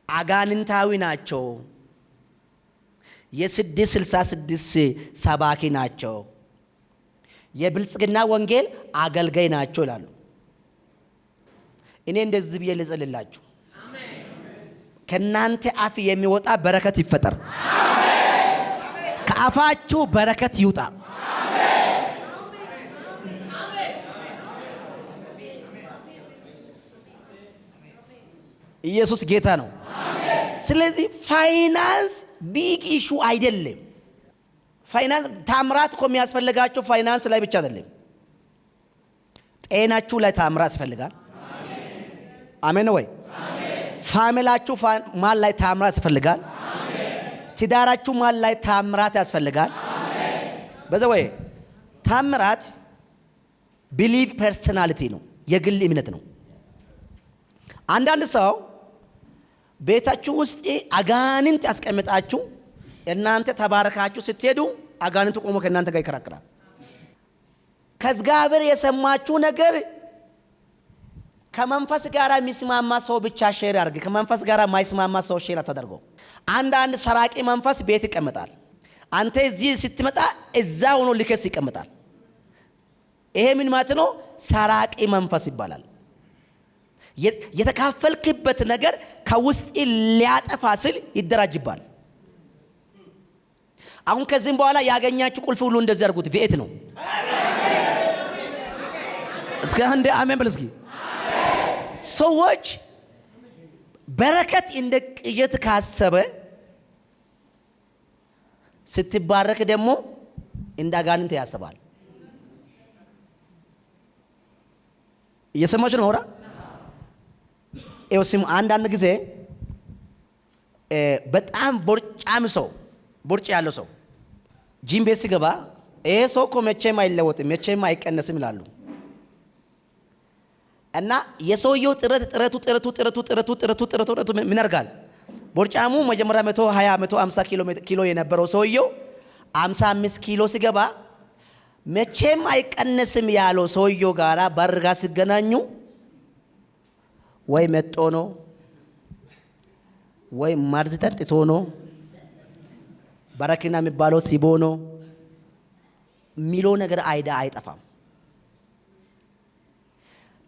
አጋንንታዊ ናቸው፣ የ666 ሰባኪ ናቸው፣ የብልጽግና ወንጌል አገልጋይ ናቸው ይላሉ። እኔ እንደዚህ ብዬ ልጸልላችሁ፣ ከናንተ አፍ የሚወጣ በረከት ይፈጠር። ከአፋችሁ በረከት ይውጣ። ኢየሱስ ጌታ ነው። ስለዚህ ፋይናንስ ቢግ ኢሹ አይደለም። ፋይናንስ ታምራት እኮ የሚያስፈልጋችሁ ፋይናንስ ላይ ብቻ አይደለም። ጤናችሁ ላይ ታምራት ያስፈልጋል። አሜን ወይ? ፋሚላችሁ ማን ላይ ታምራት ያስፈልጋል? ትዳራችሁ ማን ላይ ታምራት ያስፈልጋል? በዛ ወይ ታምራት ቢሊቭ ፐርሰናሊቲ ነው፣ የግል እምነት ነው። አንዳንድ ሰው ቤታችሁ ውስጥ አጋንንት ያስቀምጣችሁ እናንተ ተባረካችሁ ስትሄዱ አጋንንቱ ቆሞ ከእናንተ ጋር ይከራከራል። ከእግዚአብሔር የሰማችሁ ነገር ከመንፈስ ጋር የሚስማማ ሰው ብቻ ሼር አድርግ። ከመንፈስ ጋር የማይስማማ ሰው ሼር አታደርጉ። አንዳንድ ሰራቂ መንፈስ ቤት ይቀመጣል። አንተ እዚህ ስትመጣ እዛ ሆኖ ሊከስ ይቀመጣል። ይሄ ምን ማለት ነው? ሰራቂ መንፈስ ይባላል። የተካፈልክበት ነገር ከውስጥ ሊያጠፋ ስል ይደራጅባል። አሁን ከዚህም በኋላ ያገኛችሁ ቁልፍ ሁሉ እንደዚህ አድርጉት። ቪኤት ነው። እስኪ አንዴ አሜን በል እስኪ። ሰዎች በረከት እንደ ቅዠት ካሰበ ስትባረክ ደግሞ እንደ አጋንንት ያስባል። እየሰማችሁ ነው? ይኸው ስሙ። አንዳንድ ጊዜ በጣም ቦርጫም ሰው ቦርጭ ያለው ሰው ጂም ቤት ሲገባ ይሄ ሰው እኮ መቼም አይለወጥም መቼም አይቀነስም ይላሉ። እና የሰውየው ጥረቱ ምን ያርጋል? ቦርጫሙ መጀመሪያ 120 150 ኪሎ የነበረው ሰውየው 55 ኪሎ ሲገባ መቼም አይቀነስም ያለው ሰውየው ጋራ በርጋ ሲገናኙ ወይ መጦ ነው ወይ ማርዝ ጠጥቶ ነው በረኪና የሚባለው ሲቦ ነው ሚለው ነገር አይጠፋም።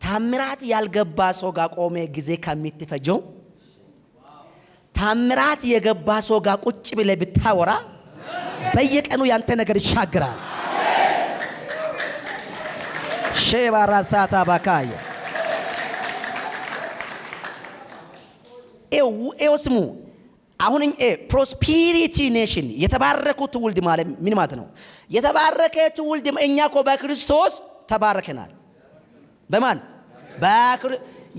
ታምራት ያልገባ ሰው ጋር ቆሜ ጊዜ ከሚትፈጀው ታምራት የገባ ሰው ጋር ቁጭ ብለህ ብታወራ በየቀኑ ያንተ ነገር ይሻግራል። ሼባራ ሳታ ባካየ ኤውስሙ አሁን ፕሮስፔሪቲ ኔሽን የተባረኩ ትውልድ ማለት ምን ማለት ነው? የተባረከ ትውልድ እኛ እኮ በክርስቶስ ተባረከናል። በማን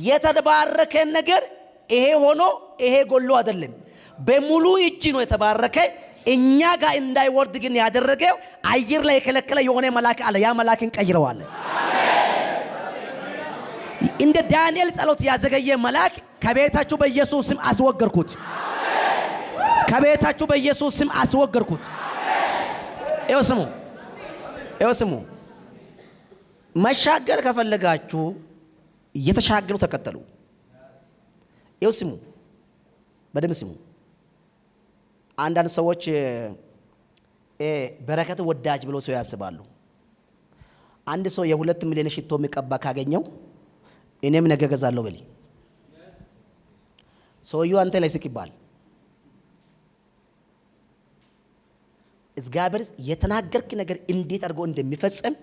የተባረከ ነገር ይሄ ሆኖ ይሄ ጎሎ አይደለም። በሙሉ እጅ ነው የተባረከ። እኛ ጋር እንዳይወርድ ግን ያደረገው አየር ላይ የከለከለ የሆነ መልአክ አለ። ያ መልአክን ቀይረዋል። እንደ ዳንኤል ጸሎት ያዘገየ መልአክ ከቤታችሁ በኢየሱስ ስም አስወገርኩት። ከቤታችሁ በኢየሱስ ስም አስወገርኩት። ይኸው ስሙ። መሻገር ከፈለጋችሁ እየተሻገሩ ተከተሉ። ይኸው ስሙ፣ በደንብ ስሙ። አንዳንድ ሰዎች በረከት ወዳጅ ብሎ ሰው ያስባሉ። አንድ ሰው የ2 ሚሊዮን ሽቶ የሚቀባ ካገኘው እኔም ነገ ገዛለሁ በል። ሰውየው አንተ ላይ ስቅባል። እግዚአብሔር የተናገርክ ነገር እንዴት አድርጎ እንደሚፈጸም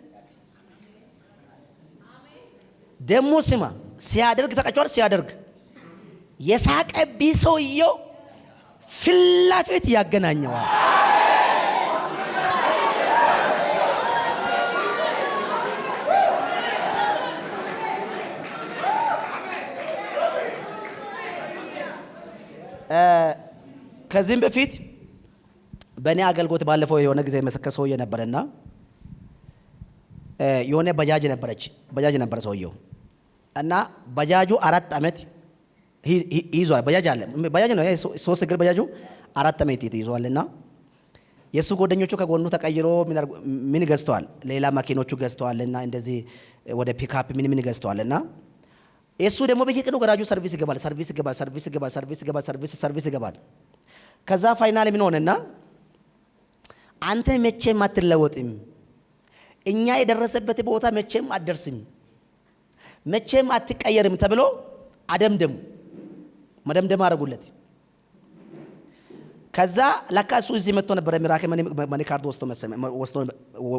ደሞ ስማ። ሲያደርግ ተቀጫዋል። ሲያደርግ የሳቀቢ ሰውየው ፍላፊት ያገናኘዋል። ከዚህም በፊት በእኔ አገልግሎት ባለፈው የሆነ ጊዜ መሰከር ሰውዬ ነበረና የሆነ ባጃጅ ነበረ ሰውየው እና ባጃጁ 4 ዓመት ይዟል። ባጃጅ ነው 3 እግር ባጃጁ 4 ዓመት ይዟልና የሱ ጓደኞቹ ከጎኑ ተቀይሮ ምን ገዝተዋል፣ ሌላ መኪኖቹ ገዝተዋልና እንደዚህ ወደ ፒክአፕ ምን ገዝተዋልና እሱ ደግሞ በየቀኑ ገራጁ ሰርቪስ ይገባል። ከዛ ፋይናል ምን ሆነና አንተ መቼም አትለወጥም፣ እኛ የደረሰበት ቦታ መቼም አትደርስም፣ መቼም አትቀየርም ተብሎ መደምደም አደረጉለት። ከዛ ለካ እሱ እዚህ መጥቶ ነበር። ሚራክል መኒ ካርድ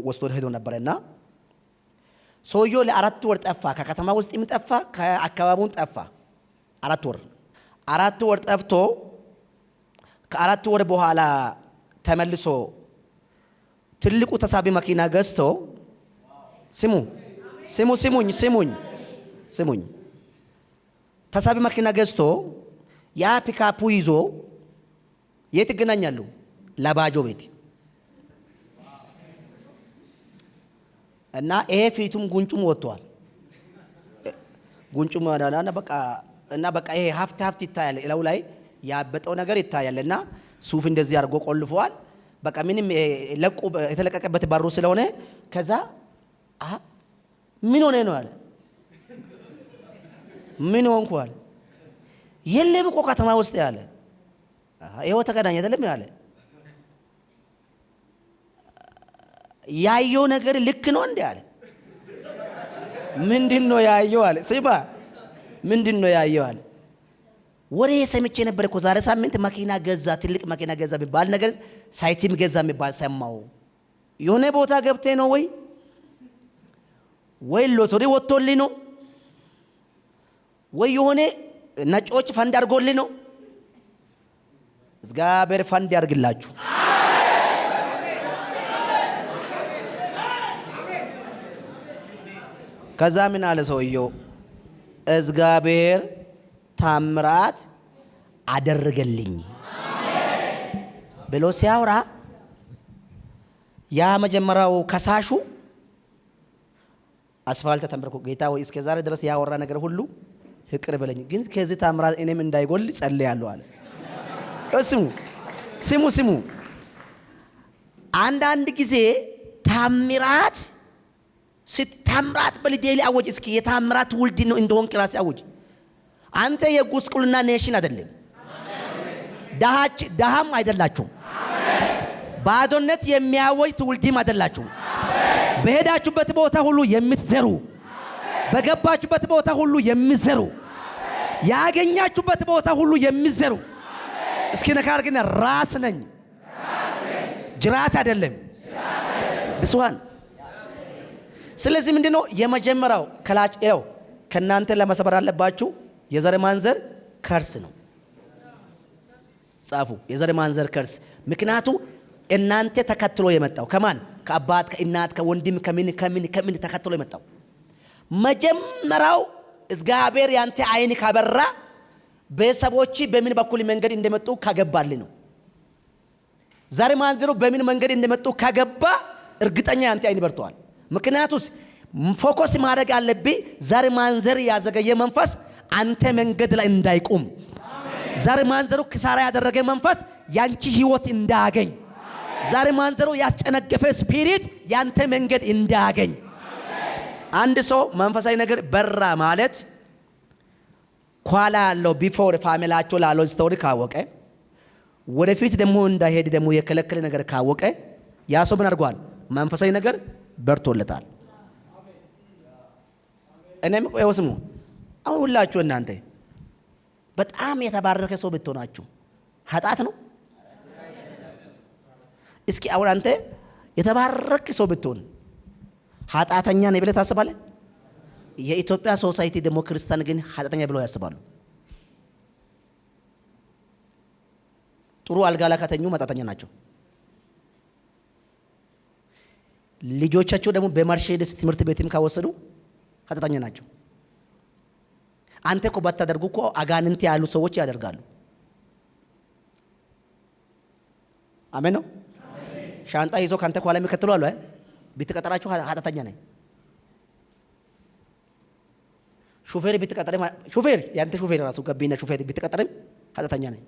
ወስዶ ሄዶ ነበርና ሰውየው ለ4 ወር ጠፋ። ከከተማ ውስጥ ጠፋ፣ ከአካባቢው ጠፋ። 4 ወር ጠፍቶ ከ4 ወር በኋላ ተመልሶ ትልቁ ተሳቢ መኪና ገዝቶ ስሙኝ ተሳቢ መኪና ገዝቶ ያ ፒክአፑ ይዞ የት ይገናኛሉ? ለባጆ ቤት እና ይሄ ፊቱም ጉንጩም ወጥቷል። ጉንጩም እና በቃ ይሄ ሀፍት ይታያል። እላው ላይ ያበጠው ነገር ይታያልና ሱፍ እንደዚህ አድርጎ ቆልፏል። በቃ ምንም ለቁ የተለቀቀበት ባሩ ስለሆነ ከዛ ምን ሆነ ነው አለ። ምን ሆንኩ አለ። የለም እኮ ከተማ ውስጥ ያለ ይሄው ተገናኘ አይደለም ያለ። ያየው ነገር ልክ ነው እንዴ አለ። ምንድነው ያየው አለ። ሲባ ምንድነው ያየው አለ። ወሬ ሰምቼ ነበር እኮ ዛሬ ሳምንት መኪና ገዛ፣ ትልቅ መኪና ገዛ ቢባል ነገር ሳይቲም ገዛ የሚባል ሰማው። የሆነ ቦታ ገብቴ ነው ወይ ሎተሪ ወጥቶልኝ ነው ወይ የሆነ ነጮች ፈንድ አድርጎልኝ ነው። እግዚአብሔር ፈንድ ያርግላችሁ። ከዛ ምን አለ ሰውየው? እግዚአብሔር ታምራት አደረገልኝ ብሎ ሲያወራ ያ መጀመሪያው ከሳሹ አስፋልት ተንበርኮ ጌታ ወይ እስከ ዛሬ ድረስ ያወራ ነገር ሁሉ ይቅር በለኝ፣ ግን ከዚህ ታምራት እኔም እንዳይጎል ጸልያለሁ አለ። ስሙ አንዳንድ ጊዜ ታምራት ስታምራት በልጄ ላይ አወጅ። እስኪ የታምራት ውልድ ነው እንደሆንክ ራስ አወጅ። አንተ የጉስቁልና ኔሽን አይደለም፣ ደሃም አይደላችሁም። ባዶነት የሚያወጅ ትውልድም አይደላችሁም። በሄዳችሁበት ቦታ ሁሉ የምትዘሩ፣ በገባችሁበት ቦታ ሁሉ የምትዘሩ፣ ያገኛችሁበት ቦታ ሁሉ የምትዘሩ። እስኪ ነካር ግን ራስ ነኝ፣ ጅራት አይደለም። ድስዋን ስለዚህ ምንድነው የመጀመሪያው ከላጭው ከናንተ ለመሰበር አለባችሁ። የዘር ማንዘር ከርስ ነው። ጻፉ፣ የዘር ማንዘር ከርስ። ምክንያቱ እናንተ ተከትሎ የመጣው ከማን? ከአባት ከእናት ከወንድም ከምን ተከትሎ የመጣው መጀመሪያው እግዚአብሔር ያንተ አይን ካበራ ቤተሰቦች በምን በኩል መንገድ እንደመጡ ካገባል ነው። ዘር ማንዘሩ በምን መንገድ እንደመጡ ካገባ እርግጠኛ ያንተ አይን በርቷል። ምክንያቱስ ፎከስ ማድረግ አለብህ። ዘር ማንዘር ያዘገየ መንፈስ አንተ መንገድ ላይ እንዳይቆም፣ ዘር ማንዘሩ ክሳራ ያደረገ መንፈስ ያንቺ ህይወት እንዳያገኝ፣ ዘር ማንዘሩ ያስጨነገፈ ስፒሪት ያንተ መንገድ እንዳያገኝ። አንድ ሰው መንፈሳዊ ነገር በራ ማለት ኋላ ያለው ቢፎር ፋሚሊያቸው ላለው ስቶሪ ካወቀ፣ ወደፊት ደግሞ እንዳይሄድ ደግሞ የከለከለ ነገር ካወቀ ያ ሰው ምን አድርጓል? መንፈሳዊ ነገር በርቶለታል። እኔም ወስሙ አሁን ሁላችሁ እናንተ በጣም የተባረከ ሰው ብትሆናችሁ ኃጢአት ነው? እስኪ አሁን አንተ የተባረከ ሰው ብትሆን ኃጢአተኛ ነኝ ብለህ ታስባለህ? የኢትዮጵያ ሶሳይቲ ደግሞ ክርስቲያን ግን ኃጢአተኛ ብለው ያስባሉ። ጥሩ አልጋ ላይ ከተኙ ኃጢአተኛ ናቸው። ልጆቻቸው ደግሞ በመርሴዲስ ትምህርት ቤትም ካወሰዱ ኃጢአተኛ ናቸው። አንተ እኮ ባታደርጉ እኮ አጋንንት ያሉ ሰዎች ያደርጋሉ። አሜን ነው። ሻንጣ ይዞ ካንተ ኋላ የሚከተሉ አሉ። ቢትቀጠራችሁ ኃጢአተኛ ነኝ። ሹፌር ቢትቀጠረም ሹፌር ያንተ ሹፌር ራሱ ገቢና ሹፌር ቢትቀጠረም ኃጢአተኛ ነኝ።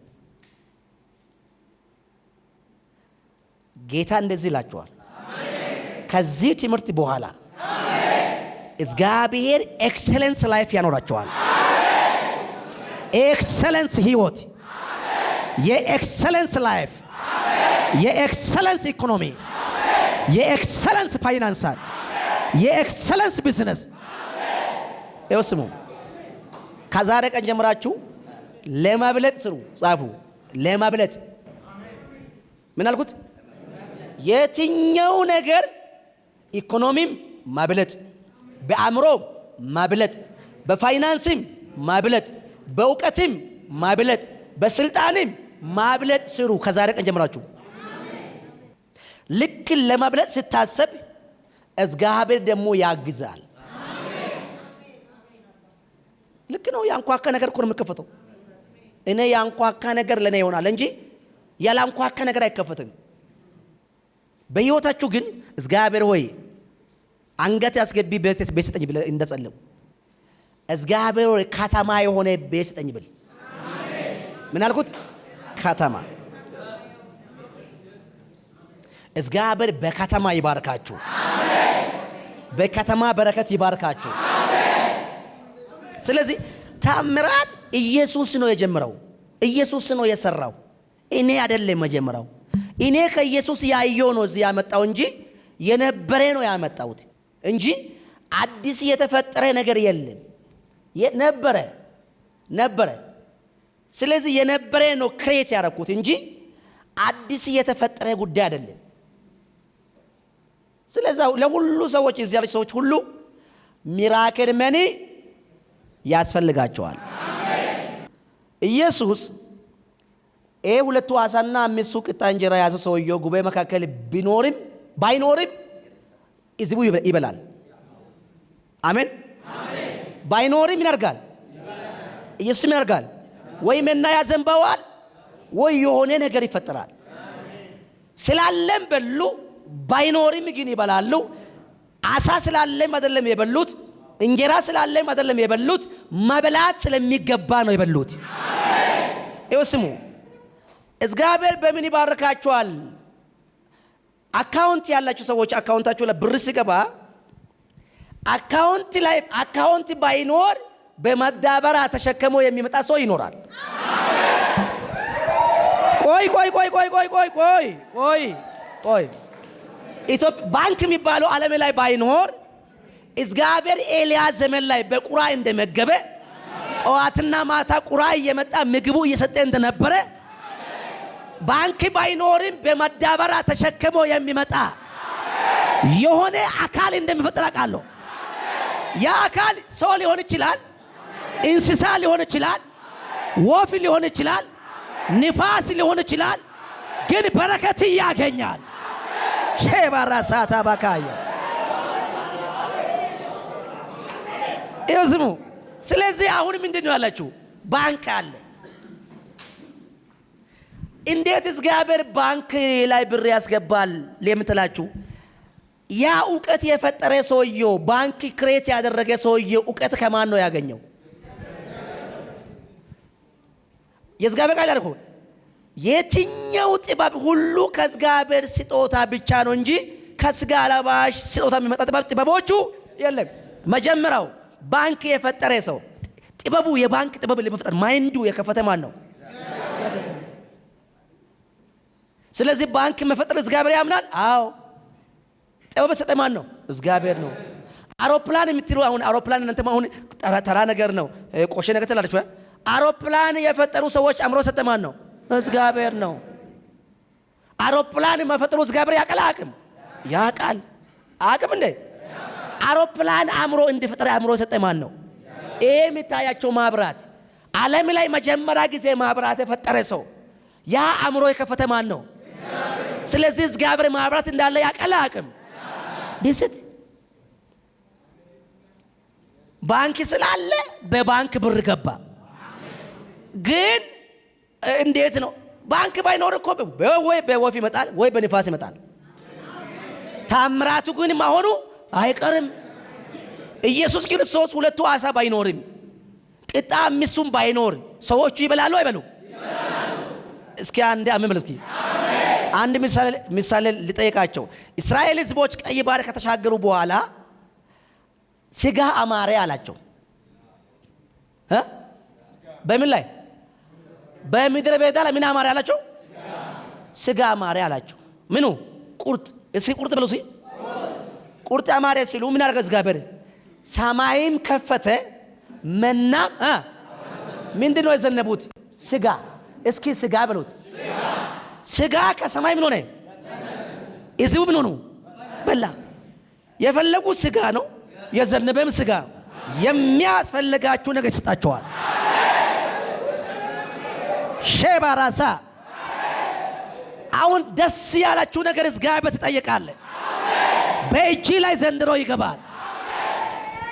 ጌታ እንደዚህ ይላችኋል። ከዚህ ትምህርት በኋላ እግዚአብሔር ኤክሰለንስ ላይፍ ያኖራቸዋል። ኤክሰለንስ ህይወት፣ የኤክሰለንስ ላይፍ፣ የኤክሰለንስ ኢኮኖሚ፣ የኤክሰለንስ ፋይናንሳል፣ የኤክሰለንስ ቢዝነስ። ይወስሙ ከዛሬ ቀን ጀምራችሁ ለማብለጥ ስሩ። ጻፉ፣ ለማብለጥ ምን አልኩት? የትኛው ነገር ኢኮኖሚም ማብለጥ፣ በአእምሮ ማብለጥ፣ በፋይናንስም ማብለጥ፣ በእውቀትም ማብለጥ፣ በስልጣንም ማብለጥ ስሩ። ከዛሬ ቀን ጀምራችሁ ልክ ለማብለጥ ስታሰብ እግዚአብሔር ደግሞ ያግዛል። ልክ ነው። ያንኳካ ነገር እኮ ነው የሚከፈተው። እኔ ያንኳካ ነገር ለኔ ይሆናል እንጂ ያላንኳካ ነገር አይከፈትም። በህይወታችሁ ግን እግዚአብሔር ሆይ አንገት ያስገቢ ቤት ስጠኝ ብለ እንደጸለዩ እግዚአብሔር ሆይ ከተማ የሆነ ቤት ስጠኝ ብል። ምን አልኩት? ከተማ። እግዚአብሔር በከተማ ይባርካችሁ። በከተማ በረከት ይባርካችሁ። ስለዚህ ታምራት ኢየሱስ ነው የጀመረው፣ ኢየሱስ ነው የሰራው። እኔ አይደለም የጀመረው። እኔ ከኢየሱስ ያየው ነው እዚህ ያመጣው እንጂ የነበረ ነው ያመጣውት እንጂ አዲስ የተፈጠረ ነገር የለም። ነበረ። ስለዚህ የነበረ ነው ክሬት ያደረኩት እንጂ አዲስ የተፈጠረ ጉዳይ አይደለም። ስለዚህ ለሁሉ ሰዎች እዚህ ያሉ ሰዎች ሁሉ ሚራክል መኒ ያስፈልጋቸዋል። ኢየሱስ ሁለቱ ዓሣና 5 ቅጣ እንጀራ ያዘ ሰውየው ጉባኤ መካከል ቢኖርም ባይኖርም ሕዝቡ ይበላል። አሜን። ባይኖርም ይናርጋል። ኢየሱስ ይናርጋል። ወይ መና ያዘንባዋል ወይ የሆነ ነገር ይፈጠራል። ስላለም በሉ፣ ባይኖርም ግን ይበላሉ። ዓሣ ስላለም አይደለም የበሉት፣ እንጀራ ስላለም አይደለም የበሉት፣ መብላት ስለሚገባ ነው የበሉት። ይወስሙ እግዚአብሔር በምን ይባርካችኋል? አካውንት ያላችሁ ሰዎች አካውንታችሁ ላይ ብር ሲገባ አካውንት ባይኖር በመዳበሪያ ተሸክሞ የሚመጣ ሰው ይኖራል። ቆይ ኢትዮጵያ ባንክ የሚባለው ዓለም ላይ ባይኖር እግዚአብሔር ኤልያስ ዘመን ላይ በቁራ እንደመገበ ጠዋትና ማታ ቁራ እየመጣ ምግቡ እየሰጠ እንደነበረ ባንክ ባይኖርም በመዳበሪያ ተሸክሞ የሚመጣ የሆነ አካል እንደሚፈጠር አውቃለሁ። ያ አካል ሰው ሊሆን ይችላል፣ እንስሳ ሊሆን ይችላል፣ ወፍ ሊሆን ይችላል፣ ንፋስ ሊሆን ይችላል። ግን በረከት ያገኛል። ሼባራ ሳታ ባካያ ይዝሙ። ስለዚህ አሁን ምንድነው ያላችሁ? ባንክ አለ። እንዴት እግዚአብሔር ባንክ ላይ ብር ያስገባል ለምትላችሁ፣ ያ ዕውቀት የፈጠረ ሰውየው ባንክ ክሬት ያደረገ ሰውየው ዕውቀት ከማን ነው ያገኘው? የእግዚአብሔር ቃል ያልኩ የትኛው ጥበብ ሁሉ ከእግዚአብሔር ስጦታ ብቻ ነው እንጂ ከስጋ ለባሽ ስጦታ የሚመጣ ጥበቦቹ የለም። መጀመሪያው ባንክ የፈጠረ ሰው ጥበቡ የባንክ ጥበብ ለመፍጠር ማይንዱ የከፈተ ማን ነው? ስለዚህ ባንክ መፈጠር እግዚአብሔር ያምናል። አዎ። ጥበብ ሰጠ ማን ነው? እግዚአብሔር ነው። አውሮፕላን የምትሉ አሁን አውሮፕላን እናንተ አሁን ተራ ነገር ነው፣ ቆሼ ነገር ትላለች። አውሮፕላን የፈጠሩ ሰዎች አእምሮ ሰጠ ማን ነው? እግዚአብሔር ነው። አውሮፕላን መፈጠሩ እግዚአብሔር ያውቃል። ያውቃል አቅም እንዴ አውሮፕላን አእምሮ እንዲፈጠር አእምሮ ሰጠ ማን ነው? ይሄ የሚታያቸው ማብራት ዓለም ላይ መጀመሪያ ጊዜ ማብራት የፈጠረ ሰው ያ አእምሮ የከፈተ ማን ነው? ስለዚህ እግዚአብሔር ማብራት እንዳለ ያውቃል። ዲስት ባንክ ስላለ በባንክ ብር ገባ። ግን እንዴት ነው? ባንክ ባይኖር እኮ ወይ በወፍ ይመጣል ወይ በንፋስ ይመጣል። ታምራቱ ግን መሆኑ አይቀርም። ኢየሱስ ክርስቶስ ሁለቱ ዓሣ ባይኖርም ቅጣ አምስቱም ባይኖር ሰዎቹ ይበላሉ አይበሉ? እስኪ አንድ አሜን በሉ። እስኪ አንድ ምሳሌ ልጠይቃቸው። እስራኤል ሕዝቦች ቀይ ባህር ከተሻገሩ በኋላ ስጋ አማረ አላቸው። በምን ላይ? በምድረ በዳ ላይ ምን አማረ አላቸው? ስጋ አማረ አላቸው። ምኑ? ቁርጥ። እስኪ ቁርጥ በሉ። እስኪ ቁርጥ አማረ ሲሉ ምን አደረገ እግዚአብሔር? ሰማይም ከፈተ፣ መናም ምንድነው የዘነቡት? ስጋ። እስኪ ስጋ በሉት። ስጋ ከሰማይ ምን ሆነ? እዚሁ ምን ሆኑ? በላ። የፈለጉት ስጋ ነው፣ የዘነበም ስጋ። የሚያስፈልጋችሁ ነገር ይሰጣቸዋል። ሼባራሳ አሁን ደስ ያላችሁ ነገር እግዚአብሔር ትጠይቃለህ። በእጅ ላይ ዘንድሮ ይገባል።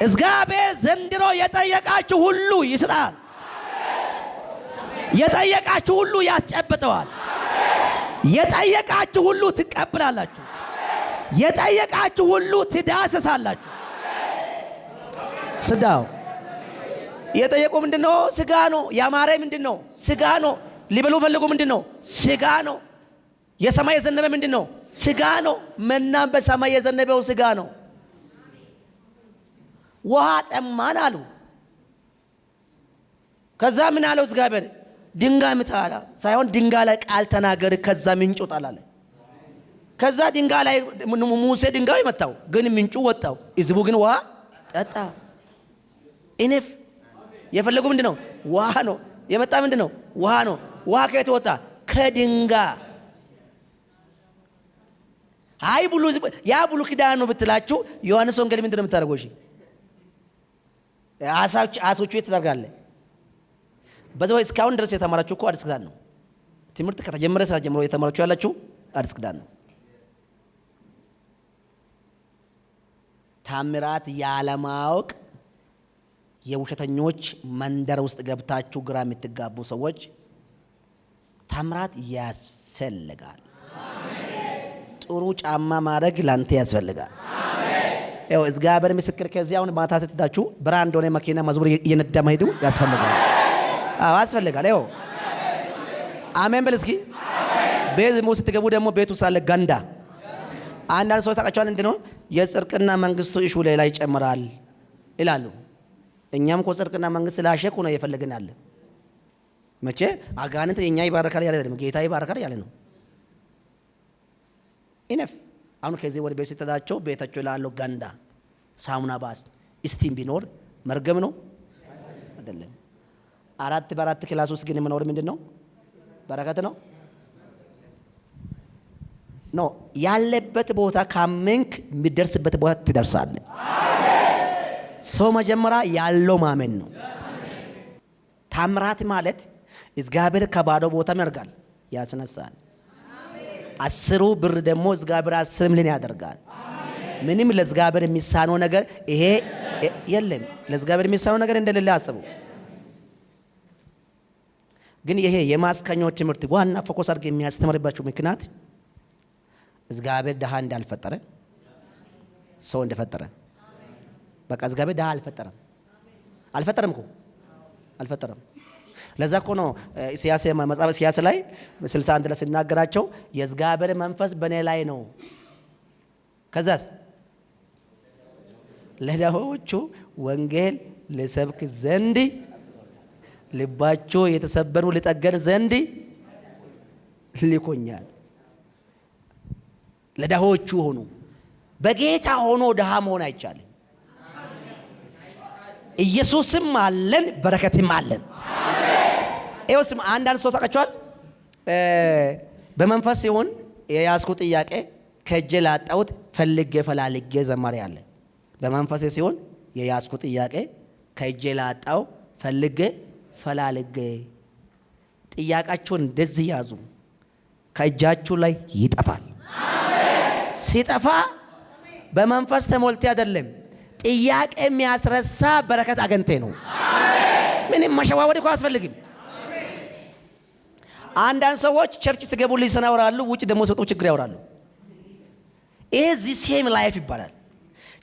እግዚአብሔር ዘንድሮ የጠየቃችሁ ሁሉ ይሰጣል። የጠየቃችሁ ሁሉ ያስጨብጠዋል። የጠየቃችሁ ሁሉ ትቀበላላችሁ። የጠየቃችሁ ሁሉ ትዳሰሳላችሁ። ስዳው የጠየቁ ምንድነው? ስጋ ነው። ያማረ ምንድነው? ስጋ ነው። ሊበሉ ፈልጉ ምንድነው? ስጋ ነው። የሰማይ የዘነበ ምንድነው? ስጋ ነው። መናም በሰማይ የዘነበው ስጋ ነው። ውሃ ጠማን አሉ። ከዛ ምን አለው እግዚአብሔር? ድንጋይ ምታላ ሳይሆን ድንጋይ ላይ ቃል ተናገር፣ ከዛ ምንጭ ወጣል አለ። ከዛ ድንጋይ ላይ ሙሴ ድንጋይ መታው፣ ግን ምንጩ ወጣው። ሕዝቡ ግን ውሃ ጠጣ። ኢነፍ የፈለጉ ምንድነው? ውሃ ነው። የመጣ ምንድነው? ውሃ ነው። ውሃ ከየት ወጣ? ከድንጋይ። አይ ብሉ ያ ብሉ ኪዳን ነው ብትላችሁ ዮሐንስ ወንጌል ምንድነው የምታደርገው? እሺ አሶቹ የተደረጋለ በዛው እስካሁን ድረስ የተማራችሁ እኮ አዲስ ኪዳን ነው። ትምህርት ከተጀመረ ሰዓት ጀምሮ የተማራችሁ ያላችሁ አዲስ ኪዳን ነው። ታምራት ያለማወቅ የውሸተኞች መንደር ውስጥ ገብታችሁ ግራ የምትጋቡ ሰዎች ታምራት ያስፈልጋል። ጥሩ ጫማ ማድረግ ላንተ ያስፈልጋል። ያው እግዚአብሔር ምስክር። ከዚህ አሁን ማታ ስትዳችሁ ብራንድ ሆነ መኪና መዝሙር እየነዳ መሄዱ ያስፈልጋል። አዎ ያስፈልጋል። ያው አሜን በል እስኪ። ቤት ስትገቡ ደግሞ ቤቱ ሳለ ገንዳ አንዳንድ ሰው ታውቃቸዋል። እንዴ ነው የጽድቅና መንግስቱ እሹ ሌላ ይጨምራል ይላሉ። እኛም እኮ ጽድቅና መንግስት ስላሸኩ ነው እየፈለግን ያለ። መቼ አጋንንት የኛ ይባረካል ያለ አይደለም፣ ጌታ ይባረካል ያለ ነው። ኢነፍ አሁን ከዚህ ወደ ቤት ሲተዳቸው ቤታቸው ላለው ገንዳ ሳሙና ባስ እስቲም ቢኖር መርገም ነው አይደለም። 4 ክላስ ውስጥ ግን መኖር ምንድነው? በረከት ነው ነው ያለበት ቦታ ካመንክ የሚደርስበት ቦታ ትደርሳለህ። ሰው መጀመሪያ ያለው ማመን ነው። ታምራት ማለት እግዚአብሔር ከባዶ ቦታ ያደርጋል፣ ያስነሳል። 10 ብር ደግሞ እግዚአብሔር 10 ሚሊዮን ያደርጋል። ምንም ለእግዚአብሔር የሚሳነው ነገር ይሄ የለም። ለእግዚአብሔር የሚሳነው ነገር እንደሌለ አስቡ። ግን ይሄ የማስከኛው ትምህርት ዋና ፎከስ አድርገው የሚያስተምርባቸው ምክንያት እግዚአብሔር ድሃ እንዳልፈጠረ ሰው እንደፈጠረ። በቃ እግዚአብሔር ድሃ አልፈጠረም እኮ አልፈጠረም። ለዛ እኮ ነው ኢሳይያስ መጽሐፈ ኢሳይያስ ላይ 61 ላይ ሲናገራቸው የእግዚአብሔር መንፈስ በእኔ ላይ ነው፣ ከዛስ ለድሆቹ ወንጌል ልሰብክ ዘንድ ልባቸው የተሰበሩ ልጠገን ዘንድ ልኮኛል። ለድሆቹ ሆኑ። በጌታ ሆኖ ድሃ መሆን አይቻልም። ኢየሱስም አለን፣ በረከትም አለን። ይኸውስም አንዳንድ ሰው ታውቃቸዋል። በመንፈስ ሲሆን የያዝኩ ጥያቄ ከእጄ ላጣሁት ፈልጌ ፈላልጌ ዘማሪ አለ። በመንፈስ ሲሆን የያዝኩ ጥያቄ ከእጄ ላጣው ፈልጌ ፈላልጌ። ጥያቄያችሁን እንደዚህ ያዙ፣ ከእጃችሁ ላይ ይጠፋል። ሲጠፋ በመንፈስ ተሞልቴ አይደለም፣ ጥያቄ የሚያስረሳ በረከት አገንቴ ነው። ምንም መሸዋወድ እኮ አያስፈልግም። አንዳንድ ሰዎች ቸርች ሲገቡ ሊሰና ያወራሉ፣ ውጭ ደግሞ ሰጡ ችግር ያወራሉ። ይሄ ዚህ ሴም ላይፍ ይባላል።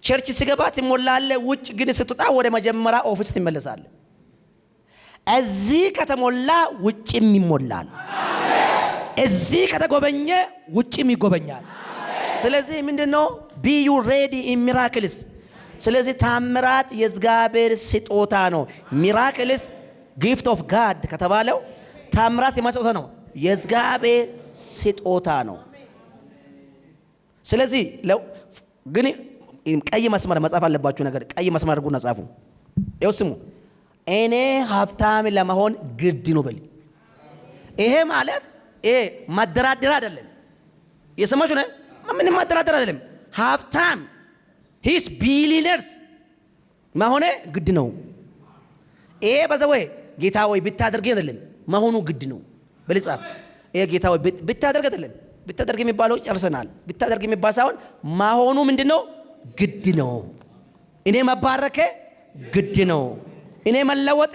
ቸርች ሲገባ ትሞላለህ፣ ውጭ ግን ስትወጣ ወደ መጀመሪያ ኦፊስ ትመለሳለህ። እዚህ ከተሞላ ውጭም ይሞላል። እዚህ ከተጎበኘ ውጭም ይጎበኛል። ስለዚህ ምንድነው ቢ ዩ ሬዲ ኢን ሚራክልስ። ስለዚህ ታምራት የእግዚአብሔር ስጦታ ነው። ሚራክልስ ጊፍት ኦፍ ጋድ ከተባለው ታምራት የማስጦታ ነው፣ የእግዚአብሔር ስጦታ ነው። ስለዚህ ግን ቀይ መስመር መጻፍ አለባችሁ ነገር ቀይ መስመር አድርጉና ጻፉ። ይኸው ስሙ፣ እኔ ሀብታም ለመሆን ግድ ነው በል። ይሄ ማለት ማደራደር አይደለም። የሰማችሁ ነው? ምንም ማደራደር አይደለም። ሀብታም ሂስ ቢሊነርስ መሆኔ ግድ ነው። ይሄ በዘወይ ጌታ ወይ ብታደርግ አይደለም መሆኑ ግድ ነው በል ጻፍ። ይሄ ጌታ ወይ ብታደርግ አይደለም፣ ብታደርግ የሚባለው ጨርሰናል። ብታደርግ የሚባል ሳይሆን መሆኑ ምንድነው? ግድ ነው። እኔ መባረከ ግድ ነው። እኔ መለወጠ።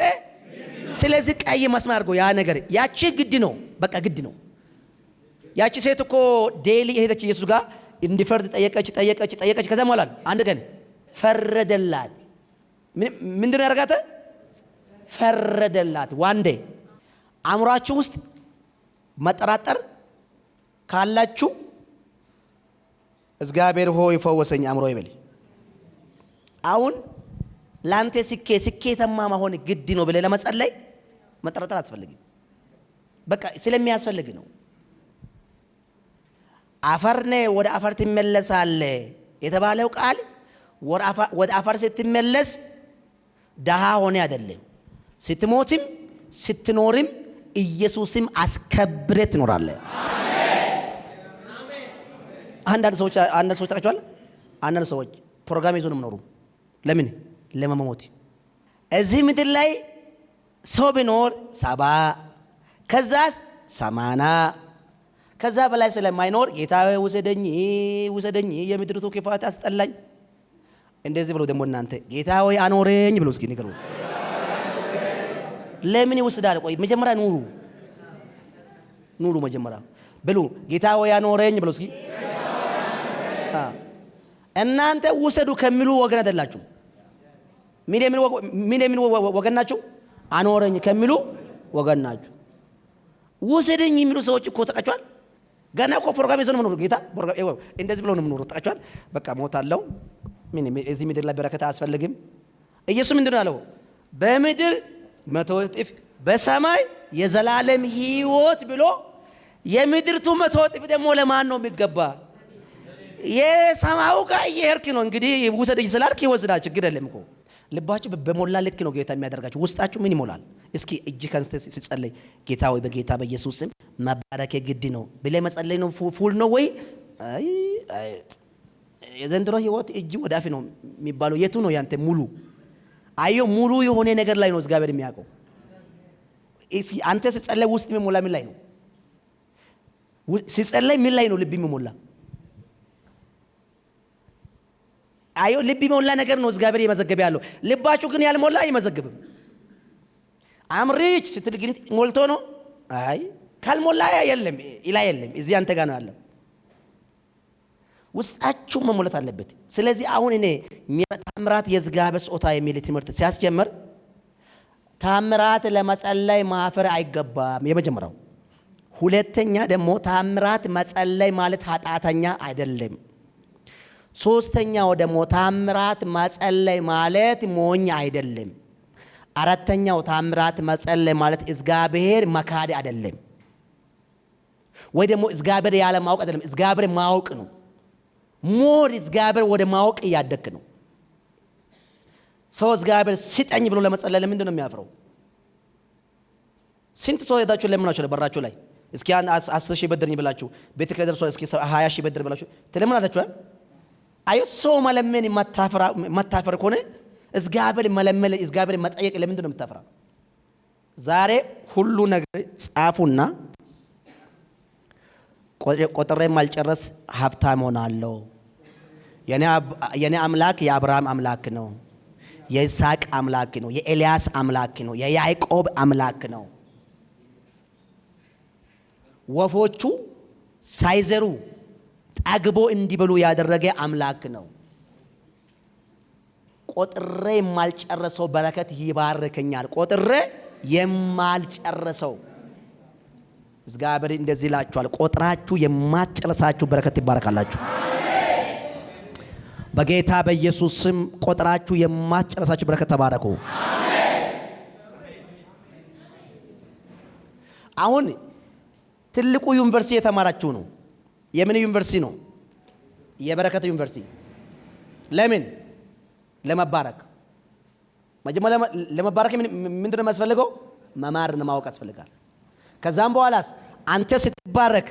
ስለዚህ ቀይ መስመር አድርጎ ያ ነገር ያቺ ግድ ነው፣ በቃ ግድ ነው። ያቺ ሴት እኮ ዴሊ ሄደች ኢየሱስ ጋር እንዲፈርድ ጠየቀች። ከዛ ሞላል አንድ ቀን ፈረደላት። ምንድነው ያደረጋት? ፈረደላት። ዋንዴ አእምሯችሁ ውስጥ መጠራጠር ካላችሁ እግዚአብሔር ሆይ ፈወሰኝ አእምሮ ይበል። አሁን ላንተ ስኬታማ መሆን ግድ ነው ብለህ ለመጸለይ መጠራጠር አትፈልግም። በቃ ስለሚያስፈልግ ነው። አፈርነ ወደ አፈር ትመለሳለህ የተባለው ቃል ወደ አፈር ስትመለስ ደሃ ሆነ አይደለም። ስትሞትም ስትኖርም ኢየሱስም አስከብረ ትኖራለህ። አንዳንድ ሰዎች ታውቃቸዋል። አንዳንድ ሰዎች ፕሮግራም ይዞ ነው የሚኖሩ። ለምን? ለመሞት። እዚህ ምድር ላይ ሰው ቢኖር 70 ከዛስ 80 ከዛ በላይ ስለማይኖር ጌታ ውሰደኝ የምድርቱ ክፋት አስጠላኝ እንደዚህ ብሎ ደግሞ እናንተ ጌታ ሆይ አኖረኝ ብሎ እስኪ ንገሩ። ለምን ይወስዳል? ቆይ መጀመሪያ ኑሩ መጀመሪያ ብሉ። ጌታ ሆይ አኖረኝ ብሎ እስኪ እናንተ ውሰዱ ከሚሉ ወገን አይደላችሁ። ምን የሚሉ ወገን ናችሁ? አኖረኝ ከሚሉ ወገን ናችሁ። ውሰደኝ የሚሉ ሰዎች እኮ ተቀጫዋል። ገና እኮ ፕሮግራም ይዞ ነው የምኖረው። ጌታ እንደዚህ ብሎ ነው የምኖረው። ታውቃችኋል። በቃ ሞታለሁ፣ ምን እዚህ ምድር ላይ በረከት አያስፈልግም። ኢየሱስ ምንድን ነው ያለው? በምድር 100 እጥፍ በሰማይ የዘላለም ሕይወት ብሎ የምድርቱ 100 እጥፍ ደግሞ ለማን ነው የሚገባ? የሰማዩ ጋር እየሄድክ ነው እንግዲህ ውሰደኝ ስላልክ ይወስዳል። ችግር የለም እኮ ልባችሁ በሞላ ልክ ነው ጌታ የሚያደርጋችሁ። ውስጣችሁ ምን ይሞላል? እስኪ እጅ ከንስተ ሲጸልይ ጌታ ወይ በጌታ በኢየሱስ ስም መባረክ ግድ ነው ብለህ መጸለይ ነው ፉል ነው ወይ? አይ የዘንድሮ ህይወት እጅ ወደ አፍ ነው የሚባለው። የቱ ነው ያንተ ሙሉ? አዮ ሙሉ የሆነ ነገር ላይ ነው እግዚአብሔር የሚያውቀው። እስኪ አንተ ሲጸልይ ውስጥ የሚሞላ ምን ላይ ነው? ሲጸልይ ምን ላይ ነው ልብ የሚሞላ? አዮ ልብ የሚሞላ ነገር ነው እግዚአብሔር እየመዘገበ ያለው። ልባችሁ ግን ያልሞላ አይመዘግብም። አምሪች ስትል ግን ሞልቶ ነው። አይ ካልሞላ የለም ኢላ የለም። እዚህ አንተ ጋር ነው ያለው። ውስጣችሁ መሞላት አለበት። ስለዚህ አሁን እኔ ታምራት የእግዚአብሔር ስጦታ የሚል ትምህርት ሲያስጀምር ታምራት ለመጸለይ ማፈር አይገባም የመጀመሪያው። ሁለተኛ ደግሞ ታምራት መጸለይ ማለት ኃጢአተኛ አይደለም። ሶስተኛው ደግሞ ታምራት መጸለይ ማለት ሞኝ አይደለም። አራተኛው ታምራት መጸለይ ማለት እግዚአብሔር መካድ አይደለም፣ ወይ ደግሞ እግዚአብሔር ያለ ማወቅ አይደለም። እግዚአብሔር ማወቅ ነው። ሞር እግዚአብሔር ወደ ማወቅ እያደክ ነው። ሰው እግዚአብሔር ሲጠኝ ብሎ ለመጸለይ ለምንድን ነው የሚያፍረው? ስንት ሰው ሄዳችሁ ለምናችሁ በራችሁ ላይ እስኪ 10 ሺህ በድርኝ ብላችሁ ቤት ከደር ሰው እስኪ 20 ሺህ በድር ብላችሁ ትለምናላችሁ። አዩ ሰው መለመን ማታፈር ከሆነ እግዚአብሔር መለመን እግዚአብሔር መጠየቅ ለምንድን ነው የምታፈራ? ዛሬ ሁሉ ነገር ጻፉና ቆጥሬ ማልጨረስ ሀብታም ሆናለሁ። የኔ አምላክ የአብርሃም አምላክ ነው፣ የይስሐቅ አምላክ ነው፣ የኤልያስ አምላክ ነው፣ የያዕቆብ አምላክ ነው። ወፎቹ ሳይዘሩ ጠግቦ እንዲበሉ ያደረገ አምላክ ነው። ቆጥሬ የማልጨረሰው በረከት ይባርከኛል። ቆጥሬ የማልጨረሰው እግዚአብሔር እንደዚህ ይላችኋል፣ ቆጥራችሁ የማትጨርሳችሁ በረከት ይባረካላችሁ። በጌታ በኢየሱስ ስም ቆጥራችሁ የማትጨርሳችሁ በረከት ተባረኩ። አሁን ትልቁ ዩኒቨርሲቲ የተማራችሁ ነው። የምን ዩኒቨርሲቲ ነው? የበረከት ዩኒቨርሲቲ። ለምን? ለመባረክ። መጀመሪያ ለመባረክ ምንድነው የሚያስፈልገው? መማርና ማወቅ ያስፈልጋል። ከዛም በኋላስ አንተ ስትባረክ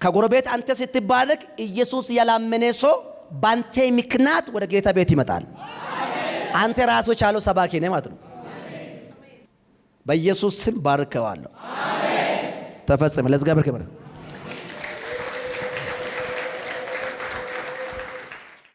ከጎረቤት አንተ ስትባረክ ኢየሱስ ያላመነ ሰው ባንተ ምክንያት ወደ ጌታ ቤት ይመጣል። አንተ ራሱ ቻለው ሰባኪ ነህ ማለት ነው። በኢየሱስ ስም ባርከዋለሁ። ተፈጸመ። ለእግዚአብሔር ክብር